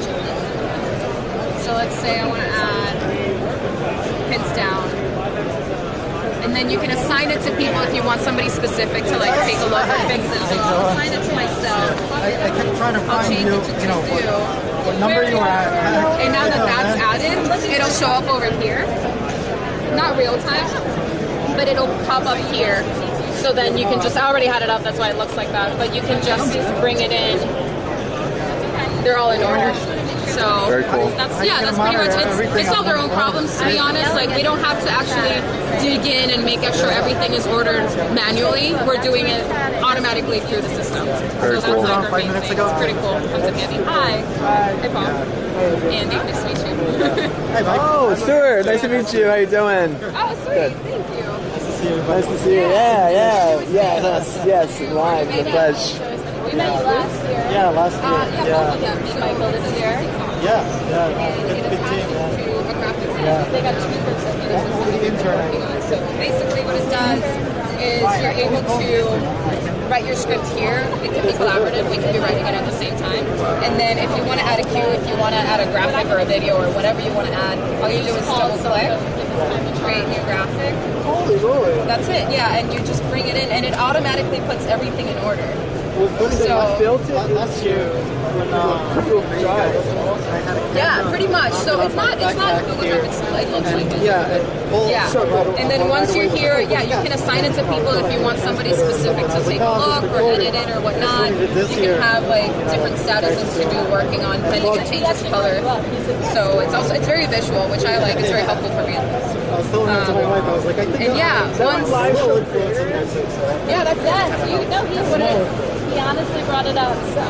So let's say I want to add pins down. And then you can assign it to people if you want somebody specific to like take a look or fix it. So I'll assign it to myself. I kept trying to I'll find change you, it to you know, what number you were at. And now that that's added, it'll show up over here. Not real time, but it'll pop up here. So then you can just, I already had it up, that's why it looks like that. But you can just bring it in. They're all in order. So very cool. That's pretty much it. They solve their own problems, to be honest. Like we don't have to actually dig in and make sure everything is ordered manually. We're doing it automatically through the system. Very so cool. that's like our main thing. It's pretty cool. Comes in handy. Hi. Hi, Paul. Andy, nice to meet you. Oh, Stuart, nice to meet you. How you doing? Oh, sweet. Thank you. Nice to see you. Yeah, yes, live, the flesh. We met you last year. Yeah, last year. Yeah. Me, Michael, this year. Yeah. They got 2%. So basically what it does is you're able to write your script here. It can be collaborative. We can be writing it at the same time. And then if you want to add a cue, if you want to add a graphic or a video or whatever you want to add, all you do is double click, create new graphic. Holy moly. That's it, yeah. And you just bring it in and it automatically puts everything in order. I built it into Google Drive. Yeah, pretty much. So it's not Google Drive, it looks like it. Yeah. And then once you're here, you can assign it to people if you want somebody specific to take a look or edit it or whatnot. You can have like different statuses to do working on depending on changes color. So it's very visual, which I like. It's very helpful for me. And yeah, once that's that. You know he put it. He honestly brought it up. So.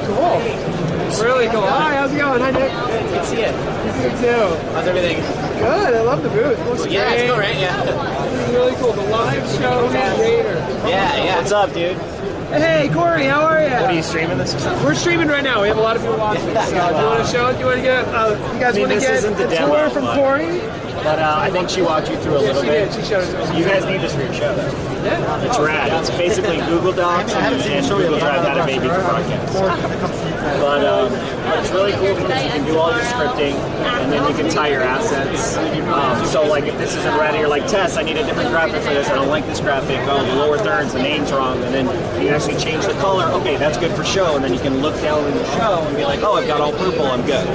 Cool. Really cool. Hi, how's it going? Hi, Nick. Good to see you. You too. How's everything? Good. I love the booth. It looks great. Yeah, it's cool, right? Yeah. This is really cool. The live show creator. Yeah. What's up, dude? Hey, Corey, how are you? What, are you streaming this or something? We're streaming right now. We have a lot of people watching. So, do you want to show it? Do you want to get? You guys want to get a tour from Corey? But I think she walked you through a little bit. She showed it to us. So you guys need this for your show. Yeah. It's rad. It's basically Google Docs and Google Drive that are made for broadcast. But it's really cool because you can do all your scripting and then you can tie your assets. So like if this isn't ready, you're like, Tess, I need a different graphic for this. I don't like this graphic. Oh, the lower thirds, the name's wrong. And then you can actually change the color. Okay, that's good for show. And then you can look down in the show and be like, oh, I've got all purple. I'm good.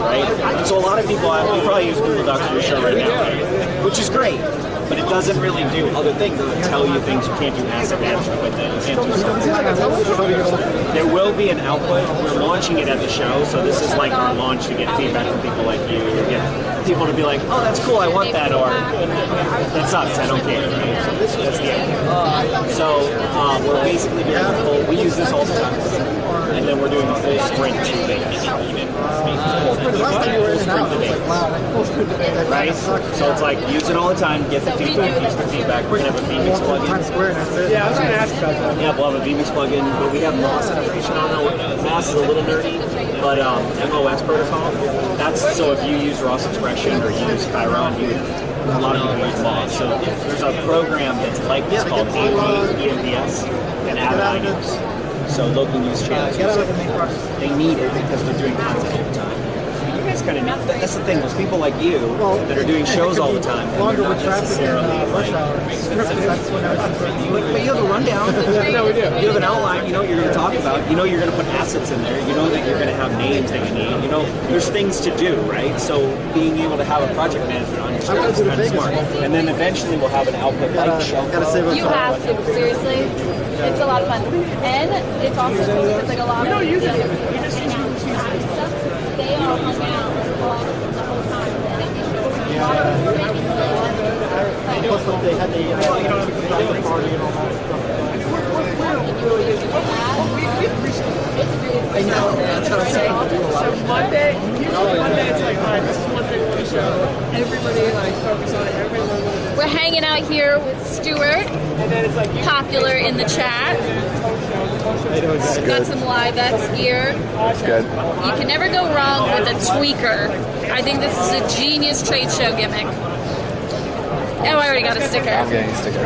Right? And so a lot of people, we probably use Google Docs for your show right now, right? Which is great. But it doesn't really do other things. It doesn't tell you things. You can't do asset management with it. You can't do something. There will be an output. We're launching it at the show, so this is like our launch to get feedback from people like you. To get people to be like, oh, that's cool, I want that, or that sucks, I don't care. That's the idea. So we're basically doing the full, we use this all the time. And then we're doing the full sprint tubing. Full sprint debate. Right? So it's like, use it all the time, get the feedback, use the feedback. We're going to have a Vmix plugin. Yeah, I was going to ask about that. Yeah, we'll have a Vmix plugin, but we have MOS integration on there. MOS is a little nerdy, but MOS protocol, that's so if you use Ross Expression or use Chiron, a lot of people use MOS. So there's a program that's like this called EMPS and Avid use. So local news channels, they need it because they're doing content all the time. You guys kind of know that. That's the thing. There's people like you that are doing shows all the time. And they're not necessarily like, but you have a rundown. No, we do. You have an outline. You know what you're going to talk about. You know you're going to put assets in there. You know that you're going to have names that you need. You know there's things to do, right? So being able to have a project management on your show is kind of smart. And then eventually we'll have an output like show. You have to, seriously. It's a lot of fun. And it's also cool because like a lot of we don't use it. We just use it. They all hung out the whole time. Plus, they had the party and all that I know. That's what I'm saying. So Monday, usually Monday, it's like, all right, this is one thing for the show. Everybody like focus on it. Everybody. We're hanging out here with Stuart, and then it's like popular in the chat. Got some live vets here. That's good. You can never go wrong with a tweaker. I think this is a genius trade show gimmick. Oh, I already got a sticker. I'm getting a sticker.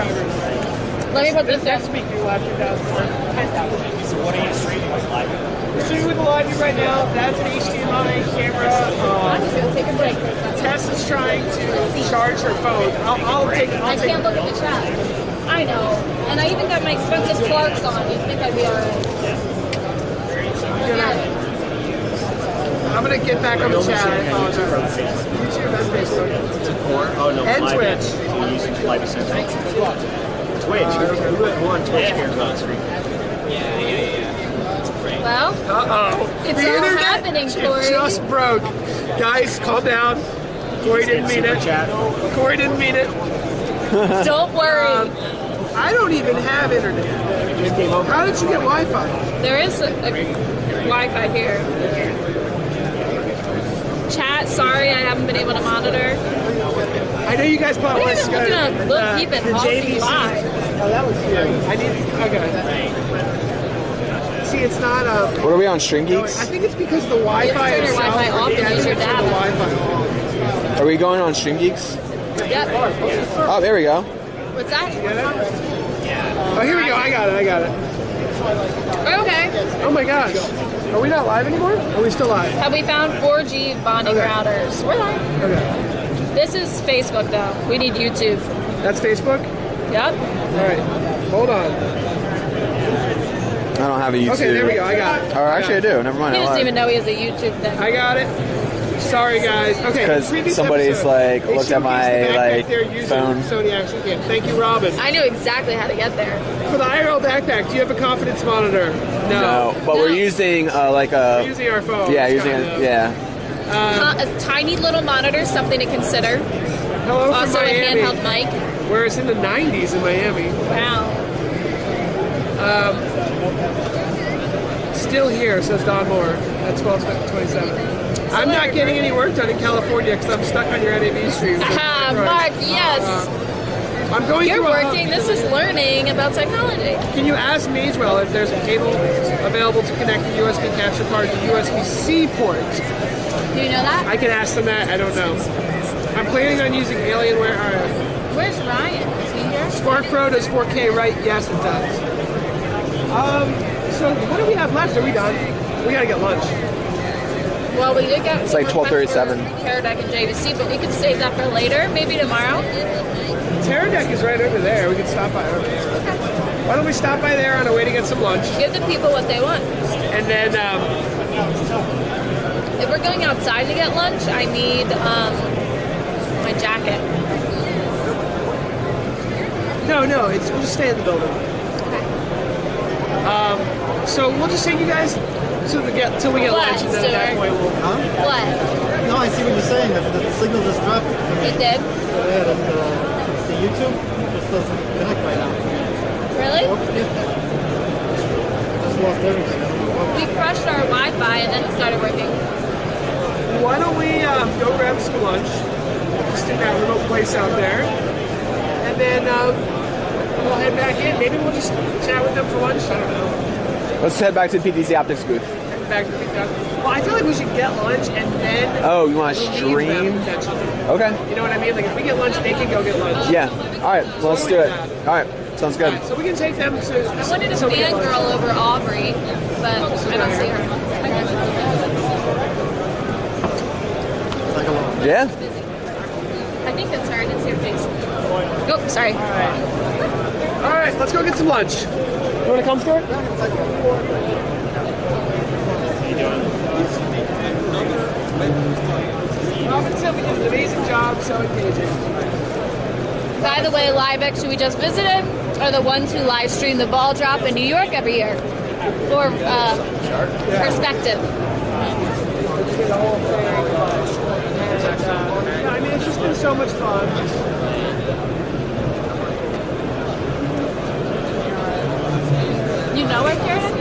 Let me put this there. Next week, you will have 10,000. So what are you streaming with live? We're shooting with the live view right now. That's an HDMI camera. I'm just gonna take a break. Tess is trying to charge her phone. I can't look at the chat. I know. And I even got my expensive Clarks on. You'd think I'd be alright. I'm gonna get back on the chat. I apologize. YouTube and Facebook. Oh no, and live Twitch. So you're using live essentially. Twitch. Who on Twitch cares about streaming? Well, it's the all internet happening, Corey. just broke. Guys, calm down. Corey didn't mean it. Corey didn't mean it. Don't worry. I don't even have internet. How did you get Wi-Fi? There is a Wi-Fi here. Chat, sorry I haven't been able to monitor. I know you guys probably want to keep it JVC. live. Oh, that was good. I need. Okay. See, it's not What are we on, StreamGeeks? I think it's because the Wi-Fi turn your itself. Wi-Fi off and use your data. Are we going on StreamGeeks? Yep. Oh, there we go. What's that? Oh, here we go. I got it. Okay. Oh my gosh. Are we not live anymore? Are we still live? Have we found 4G bonding routers? We're live. Okay. This is Facebook though. We need YouTube. That's Facebook? Yep. All right. Hold on. I don't have a YouTube. Okay, there we go. I got it. Oh, actually, I do. Never mind. He doesn't even know he has a YouTube thing. I got it. Sorry, guys. Okay. Because previous somebody's episode, like they looked at showcased my the backpack like they're using phone. Sony action cam. Thank you, Robin. I knew exactly how to get there. For the IRL backpack, do you have a confidence monitor? No, but we're using like a. We're using our phone. Yeah, using it. Yeah. A tiny little monitor, something to consider. Hello from Also Miami. a handheld mic. Where it's in the 90s in Miami. Wow. Still here, says Don Moore at 12:27. I'm not getting any work done in California because I'm stuck on your NAB stream. Aha, Mark, yes. I'm going You're through working. This is learning about technology. Can you ask Magewell if there's a cable available to connect the USB capture card to USB-C port? Do you know that? I can ask them that. I don't know. I'm planning on using Alienware. Where's Ryan? Is he here? Spark Pro does 4K, right? Yes, it does. So what do we have left? Are we done? We gotta get lunch. Well, we did get. It's like 12:37. Terradeck and JVC, but we could save that for later, maybe tomorrow. Terradeck is right over there. We can stop by over there. Okay. Why don't we stop by there on our way to get some lunch? Give the people what they want. And then, if we're going outside to get lunch, I need my jacket. No, we'll just stay in the building. So we'll just take you guys till we get lunch, and then at that point we'll. What? No, I see what you're saying. That the signal just dropped. It did? Yeah, the YouTube just doesn't connect right now. Really? Just lost everything. We crushed our Wi-Fi and then it started working. Why don't we go grab some lunch, just in that little place out there, and then we'll head back in. Maybe we'll just chat with them for lunch. I don't know. Let's head back to the PTZOptics booth. Head back to the Well, I feel like we should get lunch and then. Oh, you want to stream? Okay. You know what I mean? Like if we get lunch, they can go get lunch. Yeah. All right. Well, let's do it. All right. Sounds good. So we can take them to. I wanted to fangirl over Aubrey, but I don't see her. Yeah. I think that's her. I didn't see her face. Oh, sorry. All right, let's go get some lunch. You want to come, Stuart? Robin said we did an amazing job, so engaging. By the way, LiveX, who we just visited, are the ones who live stream the ball drop in New York every year. For perspective. I mean, it's just been so much fun. You know where Terradeck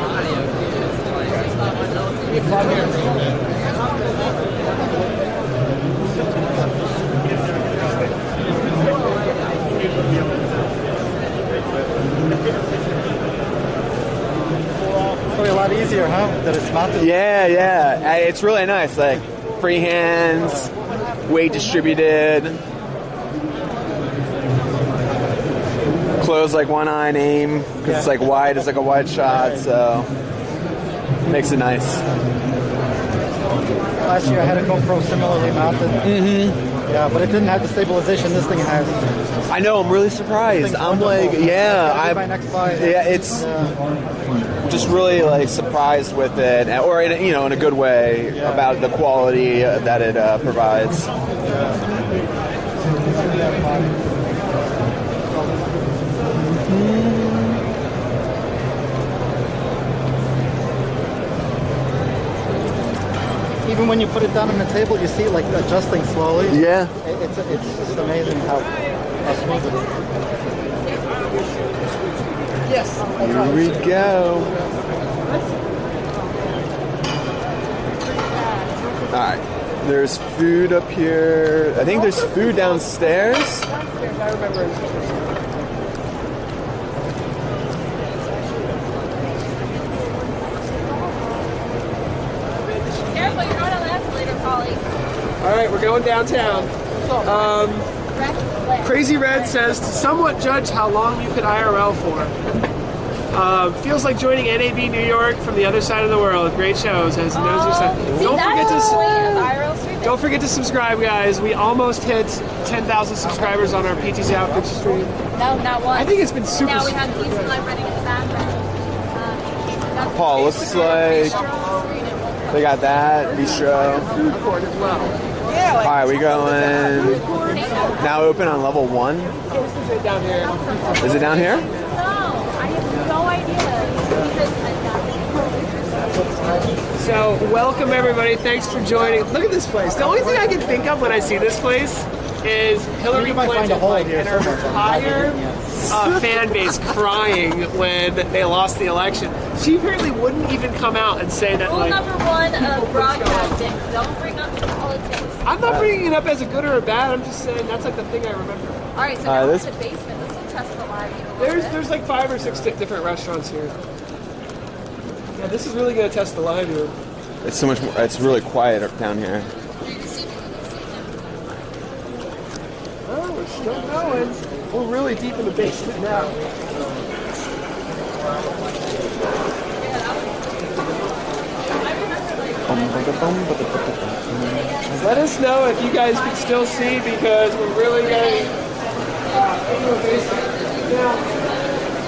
Probably a lot easier, huh? That it's mounted. Yeah. It's really nice. Like free hands, weight distributed. Close like one eye and aim because it's like wide. It's like a wide shot, so makes it nice. Last year I had a GoPro similarly mounted. Yeah, but it didn't have the stabilization this thing has. I know. I'm really surprised. I'm like, yeah, my next buy. Yeah, it's just really like surprised with it, or in a good way about the quality that it provides. Even when you put it down on the table, you see it like adjusting slowly. Yeah. It's just amazing how smooth it is. Yes. Here we go. All right. There's food up here. I think there's food downstairs. Yes, I remember. Careful, you're going on the escalator, Polly. All right, we're going downtown. Crazy Red says to somewhat judge how long you could IRL for. Feels like joining NAB New York from the other side of the world. Great shows, as he knows your side. Don't forget to. IRL stream. Don't forget to subscribe, guys. We almost hit 10,000 subscribers on our PTZOptics stream. No, not one. I think it's been super. Now we have these live running in the background. Paul, looks like they got that bistro. Food court as well. All right, we going now. Open on level 1. This is it down here. Is it down here? No, I have no idea. So, welcome everybody. Thanks for joining. Look at this place. The only thing I can think of when I see this place is Hillary Clinton and her entire fan base crying when they lost the election. She apparently wouldn't even come out and say that. Rule Like, number 1 of broadcasting: don't bring up politics. I'm not bringing it up as a good or a bad. I'm just saying that's like the thing I remember. All right, so now we're in the basement. Let's go test the live. There's like 5 or 6 different restaurants here. Yeah, this is really gonna test the live here. It's so much more. It's really quiet down here. Oh, we're still going. We're really deep in the basement now. Let us know if you guys can still see because we're really getting into a basement. Now,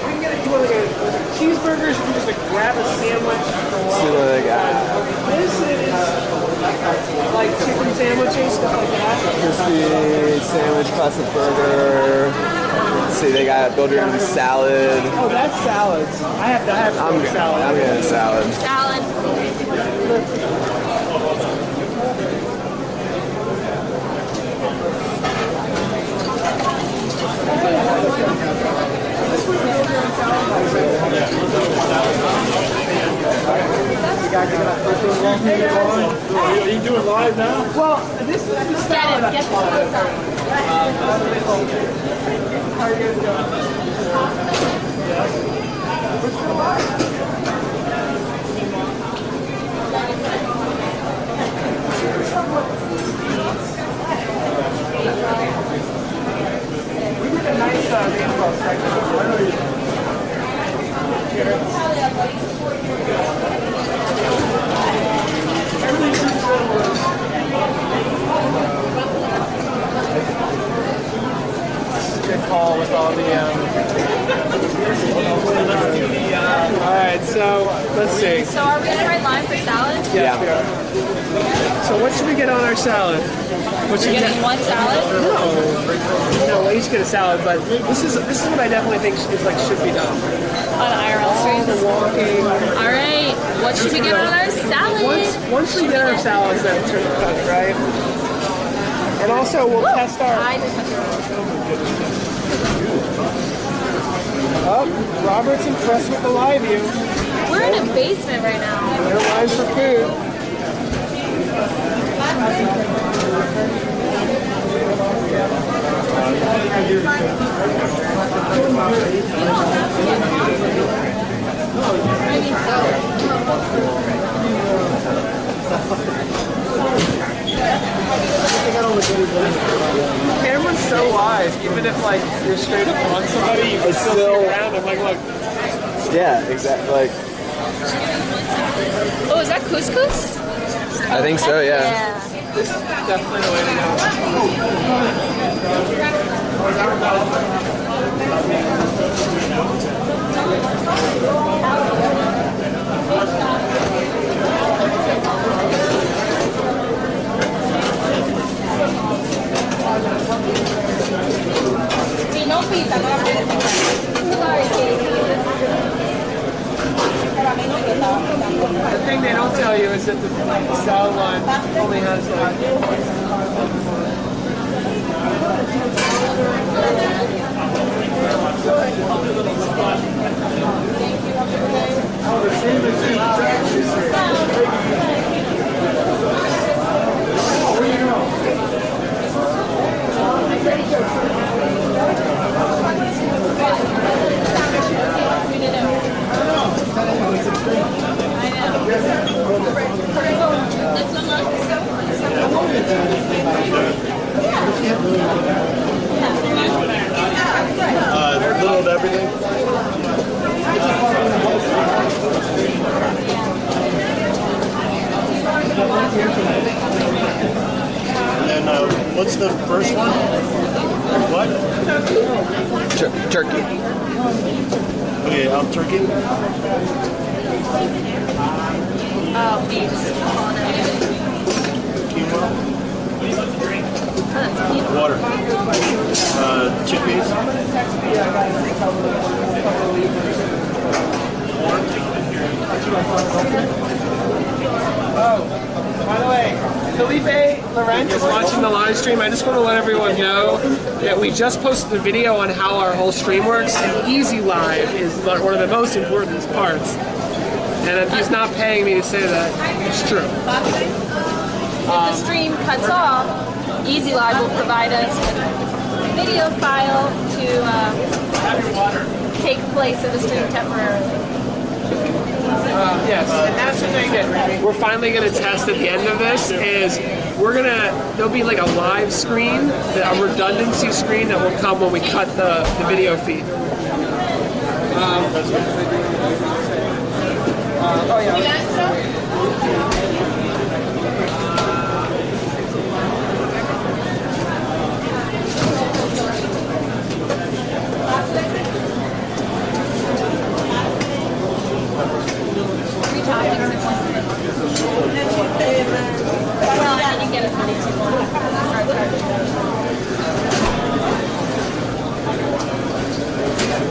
we can get you want to get cheeseburgers, you can just like grab a sandwich. See what they got. This is like chicken sandwiches, stuff like that. Crispy sandwich, classic burger. See, they got build your own salad. Oh, that's salads. I have salad. I'm getting salad. Salad. Are you doing live now? Well, this is the salad. Get How are you guys doing? We did a nice baseball section. Good call with all the Alright, so let's see. So are we in the right line for salad? Yeah. We are. So what should we get on our salad? We're getting one salad? No, we each get a salad, but this is what I definitely think is like should be done. On IRL streams? The walking. Alright, what should we get on our salad? Once we get our salads, then turn the cut, right? And also we'll test our Oh, Robert's impressed with the live view. We're in a basement right now. There are lines for food. The camera's so wide, even if like you're straight up on somebody, you can still see around and like look. Yeah, exactly. Like. Oh, is that couscous? I think so. Yeah. This is definitely the way to The thing they don't tell you is that the salad line only has like Little of everything. What's the first one? What? Turkey. Okay, turkey. Beets. Quinoa. Water. Chickpeas. Oh, by the way, Felipe Laurent is watching the live stream. I just want to let everyone know that we just posted a video on how our whole stream works, and Easy Live is one of the most important parts. And if he's not paying me to say that, it's true. If the stream cuts off, Easy Live will provide us with a video file to take place of the stream temporarily. Yes, and that's the thing that we're finally going to test at the end of this is there'll be like a live screen, a redundancy screen that will come when we cut the video feed. Oh yeah.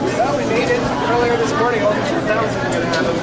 Well, we made it earlier this morning. All the 2,000 are going to happen.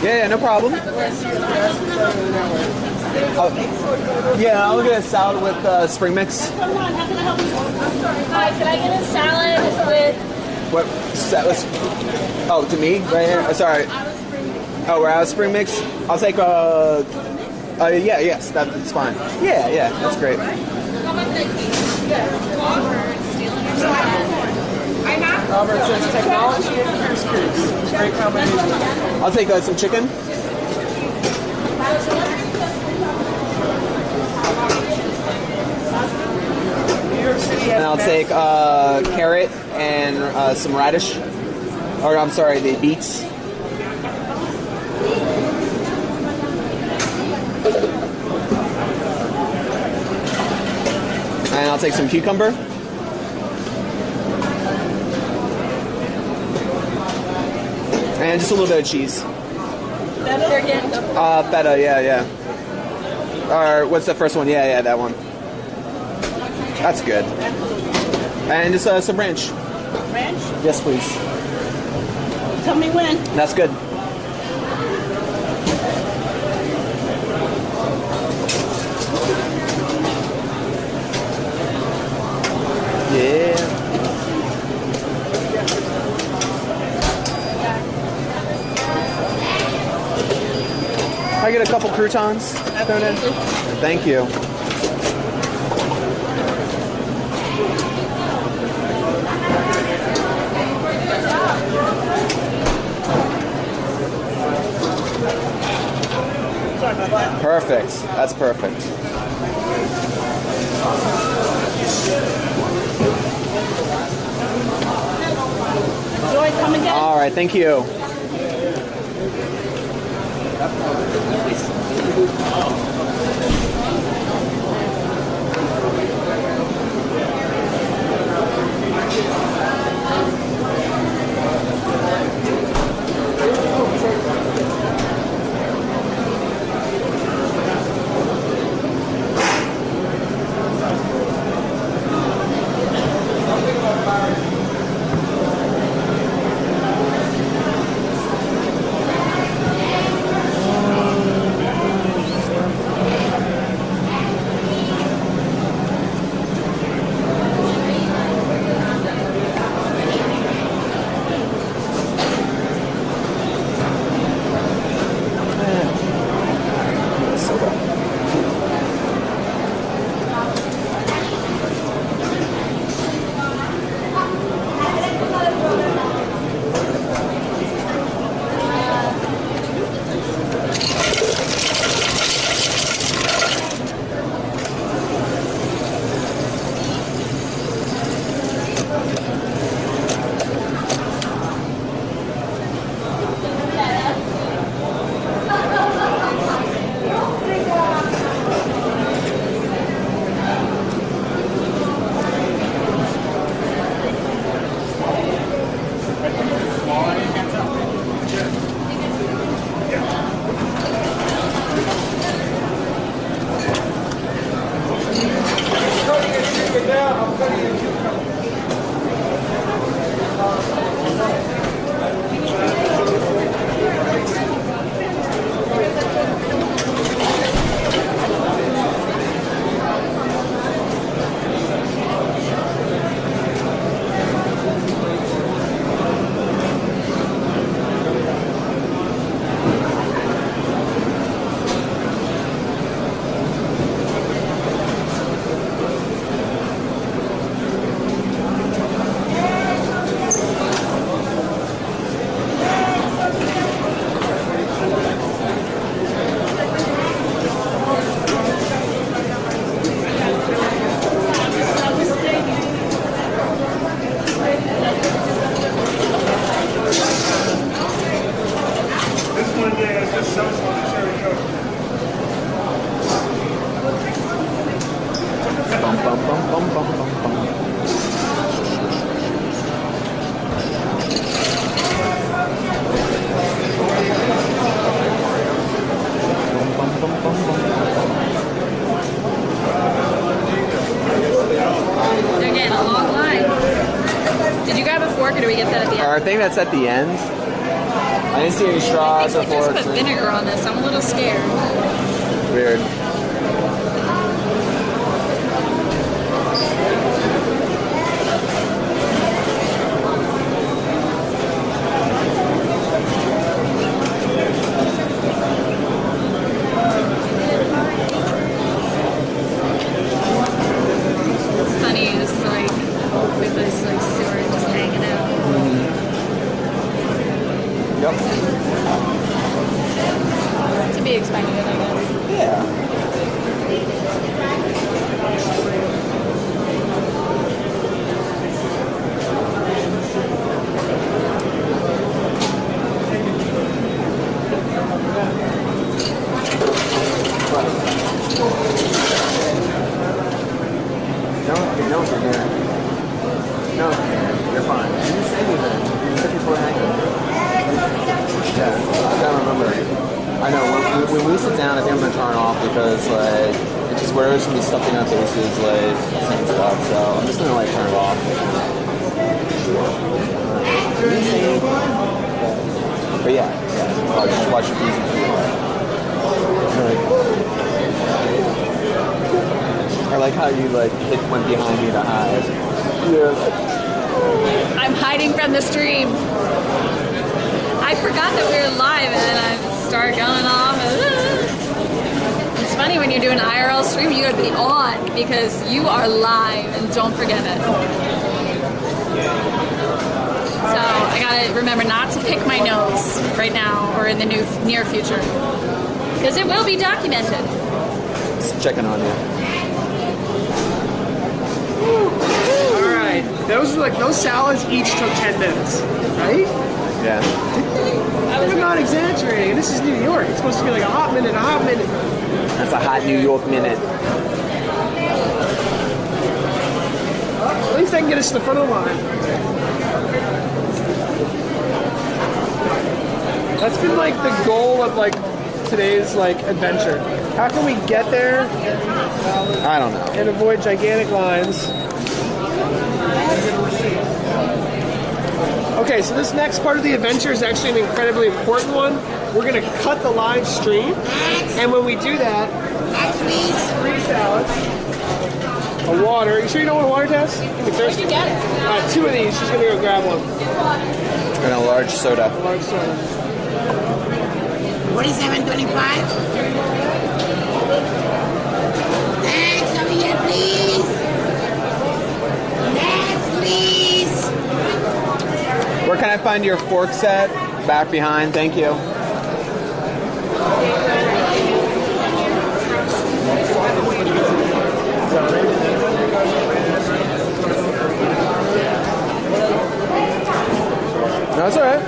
Yeah, no problem. Yeah, I'll get a salad with spring mix. Can I get a salad with... What? Oh, to me? Right here? Oh, sorry. Oh, we're out of spring mix? I'll take yeah, yes, that's fine. Yeah, that's great. Robert says technology and couscous. Great combination. I'll take some chicken. And I'll take carrot and some radish. Or I'm sorry, the beets. And I'll take some cucumber. And just a little bit of cheese. Feta, yeah. Or what's the first one? Yeah, that one. That's good. And just some ranch. Ranch? Yes, please. Tell me when. That's good. Yeah. I get a couple croutons. Thank you. Perfect. That's perfect. Joy, come again. All right. Thank you. Bum, bum, bum, bum, bum, bum, bum. They're getting a long line. Did you grab a fork or do we get that at the end? I think that's at the end. I didn't see any straws or I think we just forks. put vinegar on this. I'm a little scared. Weird. It's funny, just like with this like sword just hanging out. Yep. To be expected, I guess. Yeah. No, you're here. No, you're fine. You didn't say anything. You said before hanging. Yeah, I gotta remember. I know, when we sit down, I think I'm gonna turn it off because, like, it just wears me stuff in our faces, like, and stuff, so I'm just gonna, like, turn it off. But yeah, I'll just watch it easy. I like how you, like, went behind me to hide. Yeah. I'm hiding from the stream. I forgot that we were live and then I started going off. It's funny when you're doing an IRL stream, you gotta be on because you are live and don't forget it. So I gotta remember not to pick my nose right now or in the near future because it will be documented. Just checking on you. Alright, those salads each took 10 minutes, right? Yeah. I'm not exaggerating. This is New York. It's supposed to be like a hot minute, a hot minute. That's a hot New York minute. At least I can get us to the front of the line. That's been like the goal of like today's like adventure. How can we get there? I don't know. And avoid gigantic lines. Okay, so this next part of the adventure is actually an incredibly important one. We're going to cut the live stream, and when we do that, 3 salads, a water. You sure you don't want a water, Tess? Where'd you get it? 2 of these. She's going to go grab one. And a large soda. A large soda. 47.25. Next, over here, please. Next, please. Where can I find your fork set? Back behind, thank you. No, that's all right.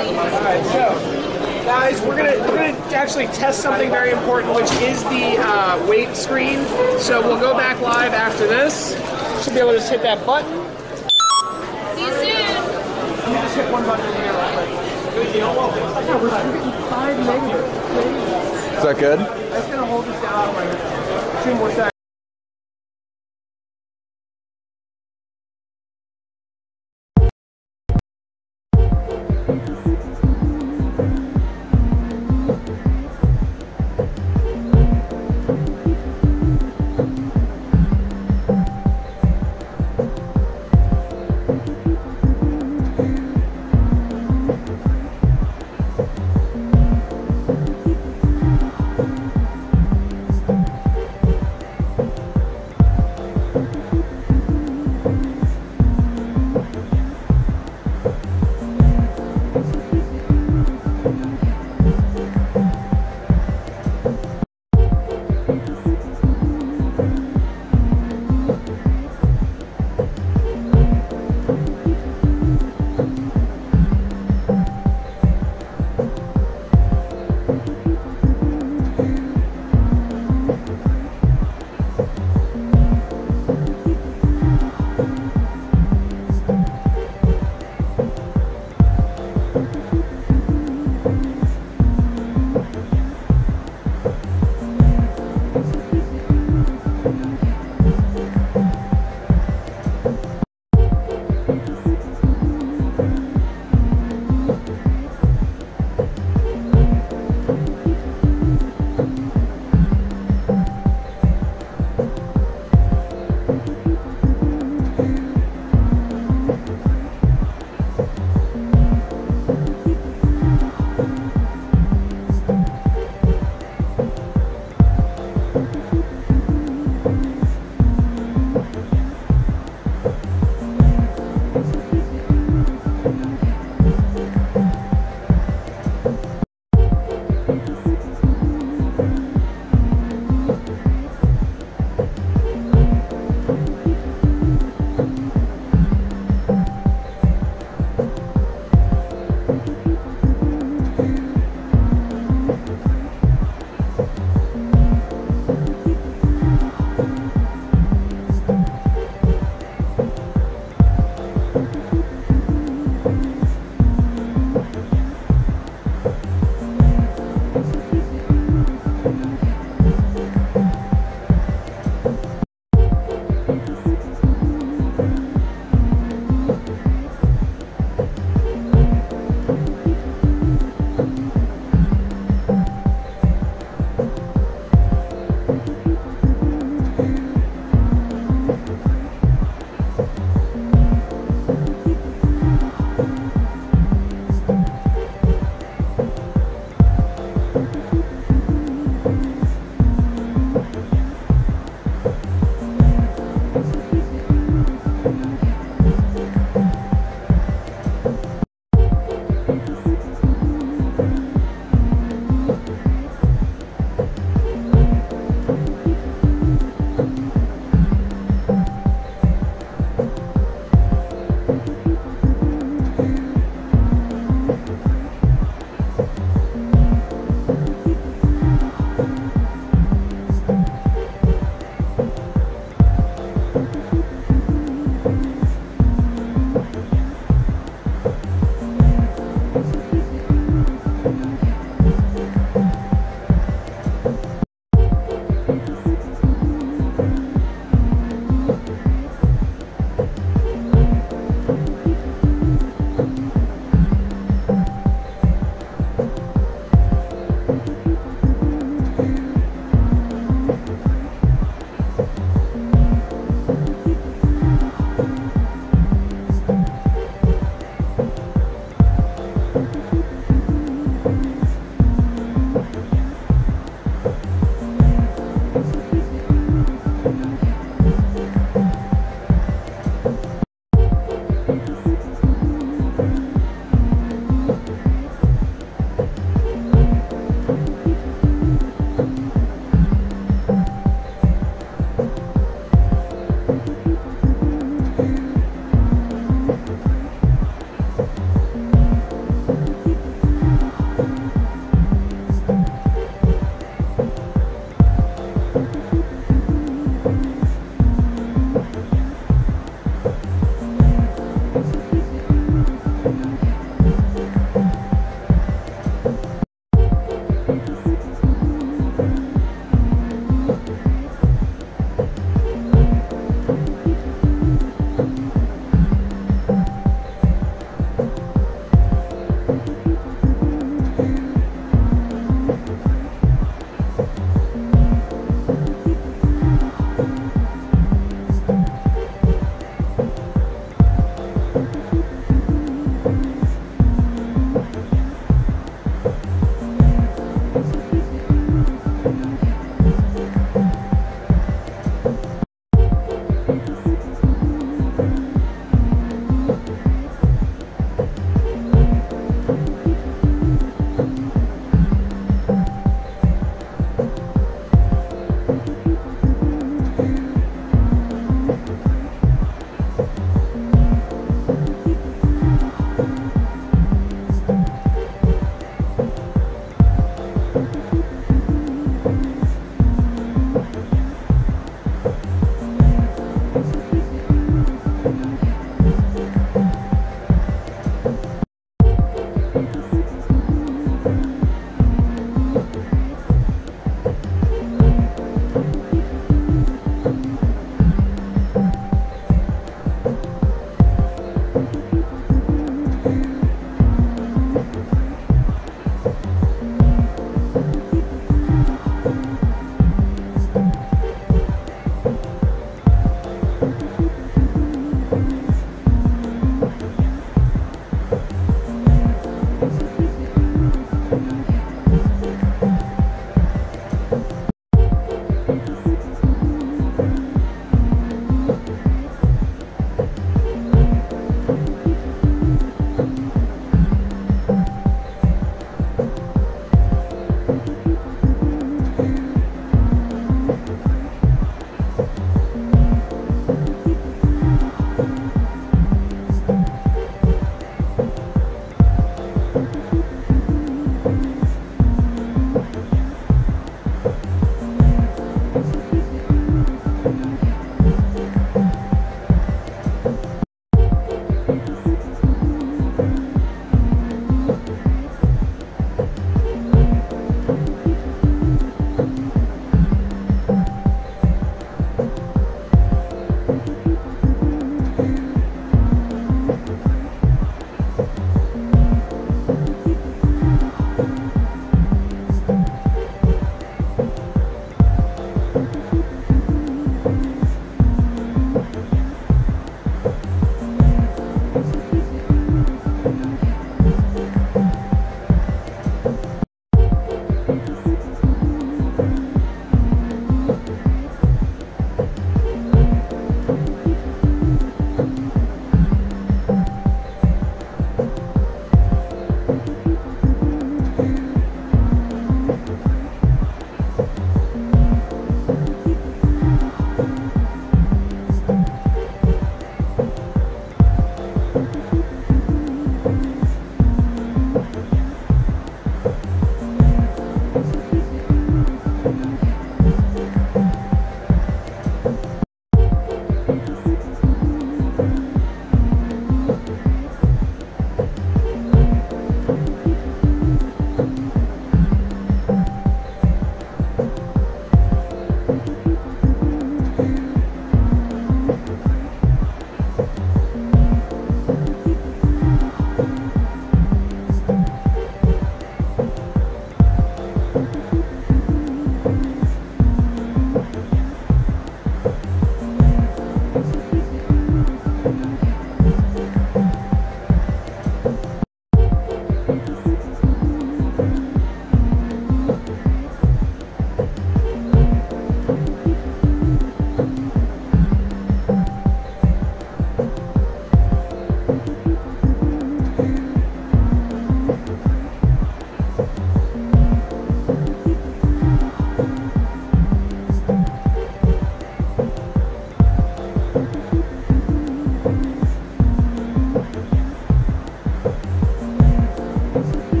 Alright, so guys, we're gonna actually test something very important, which is the weight screen. So we'll go back live after this. Should be able to just hit that button. See you soon. Let me just hit one button here. We're getting 5 megabits. Is that good? I'm just gonna hold this down for 2 more seconds.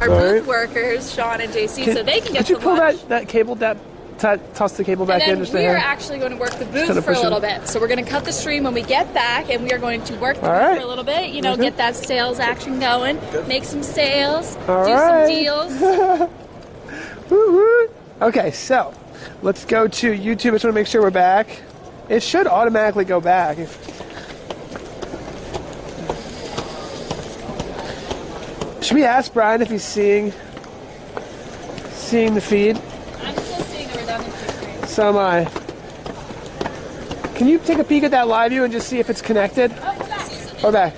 booth workers, Sean and JC, so they can get Could you some pull lunch. that cable, toss the cable back And in then just a we are hair? actually going to work the booth Kinda for a push little it. bit. So we're going to cut the stream when we get back, and we are going to work the booth for a little bit. You know, Okay. get that sales action going, make some sales, All do right. some deals. Woo woo. Okay, so let's go to YouTube. I just want to make sure we're back. It should automatically go back. Should we ask Brian if he's seeing seeing the feed? I'm still seeing the redundancy screen. So am I. Can you take a peek at that live view and just see if it's connected? Oh, we're back. We're back.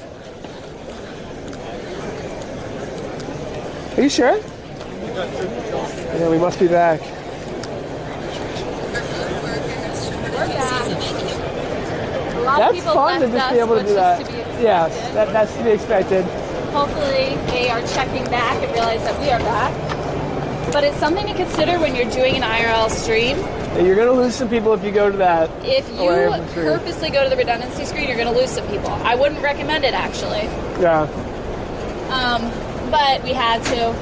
Are you sure? Yeah, we must be back. We're back. A lot of That's people fun to left just us, be able to which do that. is to be expected. Yes, that's to be expected. Hopefully they are checking back and realize that we are back. But it's something to consider when you're doing an IRL stream. And you're going to lose some people if you go to that. If you purposely go to the redundancy screen, you're going to lose some people. I wouldn't recommend it, actually. Yeah. But we had to.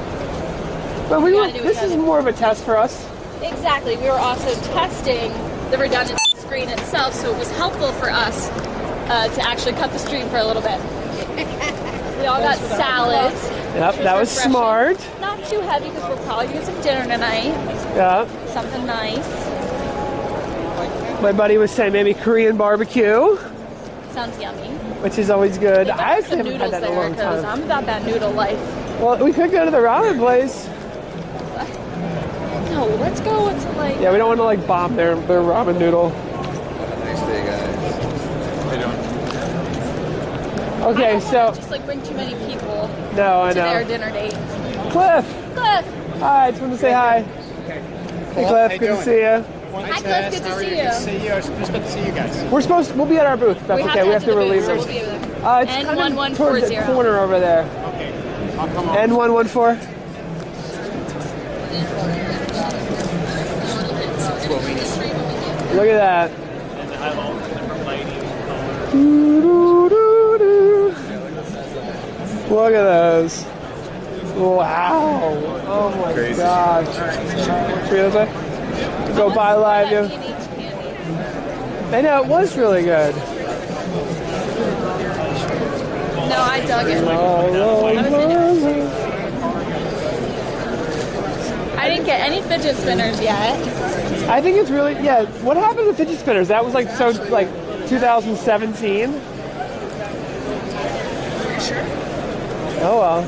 But this is more of a test for us. Exactly. We were also testing the redundancy screen itself, so it was helpful for us to actually cut the stream for a little bit. We all got salads. Yep, that was smart. Not too heavy because we're probably doing some dinner tonight. Yeah. Something nice. My buddy was saying maybe Korean barbecue. Sounds yummy. Which is always good. I actually Some haven't had noodles that in a there long because time. I'm about that noodle life. Well, we could go to the ramen place. No, let's go to like. Yeah, we don't want to like bomb their ramen noodle. Nice day, guys. How you doing? Okay, I don't so wanna just like bring too many people No, I to know. their dinner date. Cliff. Cliff. Hi, I just want to say hi. Hey Cliff, good to see you. Hi Cliff, good to see you. I was supposed to see you guys. We'll be at our booth. That's okay. We have to relieve so her. we'll be there. It's kind of towards the N1140. corner over there. Okay. I'll come on. N114. That's what we need. Look at that. And I love different lighting. Look at those. Wow. Oh my gosh. Should we go this way? Go buy live you. I know, it was really good. No, I dug it. I didn't get any fidget spinners yet. I think it's really, yeah. What happened to fidget spinners? That was like 2017. Oh well.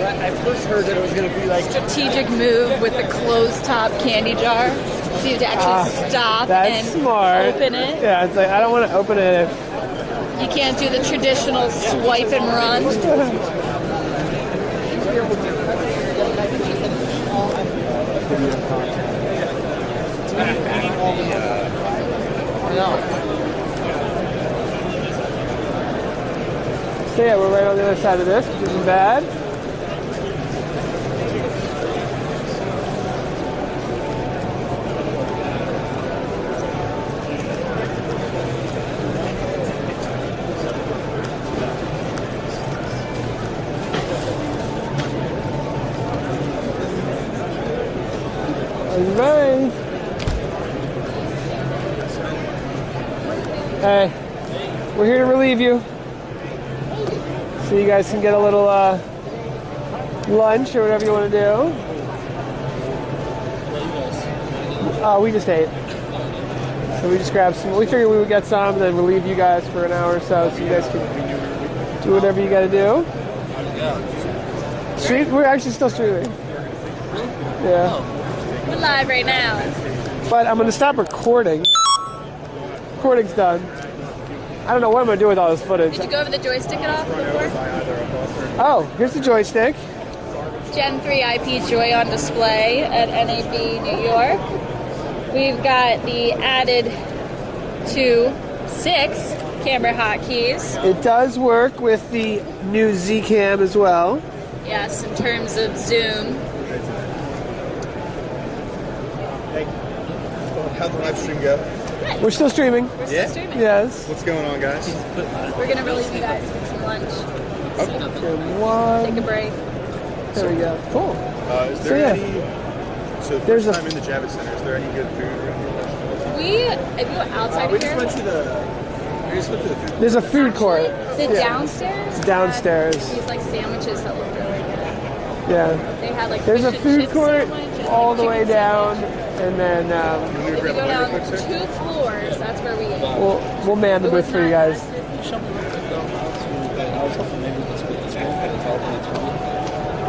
I first heard that it was going to be like Strategic move with the closed top candy jar. So you have to actually stop and open it. Yeah, it's like I don't want to open it if You can't do the traditional swipe and run. So yeah, we're right on the other side of this, which isn't bad. Alright. Hey, we're here to relieve you. So you guys can get a little lunch or whatever you want to do. We just ate. So we just grabbed some. We figured we would get some and then relieve you guys for an hour or so you guys can do whatever you got to do. We're actually still streaming. Yeah. We're live right now. But I'm going to stop recording. Recording's done. I don't know what I'm going to do with all this footage. Did you go over the joystick at all before? Oh, here's the joystick. Gen 3 IP Joy on display at NAB New York. We've got the added 6 camera hotkeys. It does work with the new Z Cam as well. Yes, in terms of zoom. How'd the live stream go? We're still streaming. We're still streaming. Yes. What's going on, guys? We're going to relieve you guys with some lunch. Take a break. There we go. Cool. Is there any... So There's first time in the Javits Center, is there any good food? If you went outside We here, just went to the food. There's a food court. the Yeah. downstairs. It's downstairs. had These like sandwiches that looked really good. Yeah. They had like There's a fish and food chip court sandwich and, all like, the way chicken down, and then If you go down 2 floors, I We'll man the booth for you guys. I was hoping maybe we could split the screen for the telephone.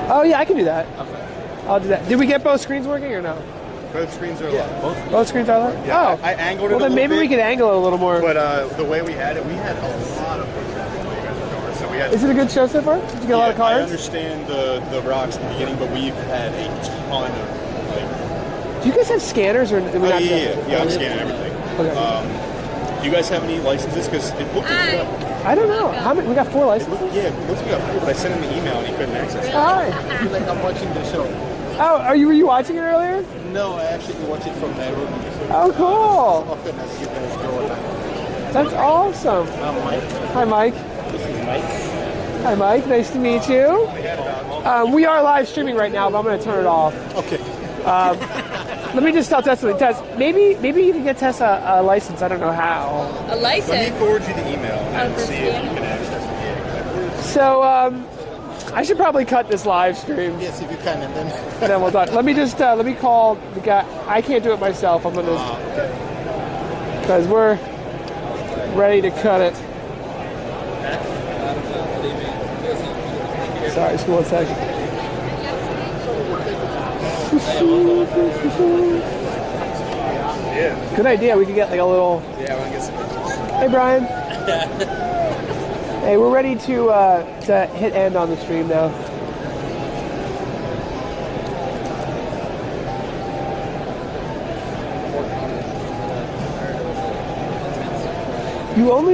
Oh yeah, I can do that. Okay. I'll do that. Did we get both screens working or no? Both screens are live. Both screens are live? Yeah, Oh. I angled it well, then maybe we could angle it a little more. But the way we had it, we had a lot of programs while you guys were going. So we had. Is it a good show so far? Did you get a lot of cards? I understand the rocks in the beginning, but we've had a ton of Do you guys have scanners or? I'm scanning everything. Okay. Do you guys have any licenses? Because it looked like I don't know. How many? We got 4 licenses. it looks like we got 4, but I sent him the email and he couldn't access it. Hi. I feel like I'm watching the show. Oh, were you watching it earlier? No, I actually watched it from Nairobi. Oh, cool. Often as you guys go. That's awesome. I'm Mike. Hi, Mike. This is Mike. Hi, Mike. Nice to meet you. We are live streaming right now, but I'm going to turn it off. Okay. Let me just tell Tess something. Tess, maybe you can get Tess a license. I don't know how. A license? Let me forward you the email and see if you can access it. So, I should probably cut this live stream. Yes, if you can, and then we'll talk. Let me just let me call the guy. I can't do it myself. I'm gonna because we're ready to cut it. Sorry, just 1 second. Yeah. Good idea. We could get like a little. Yeah, we'll get some. Hey, Brian. Hey, we're ready to hit end on the stream now. You only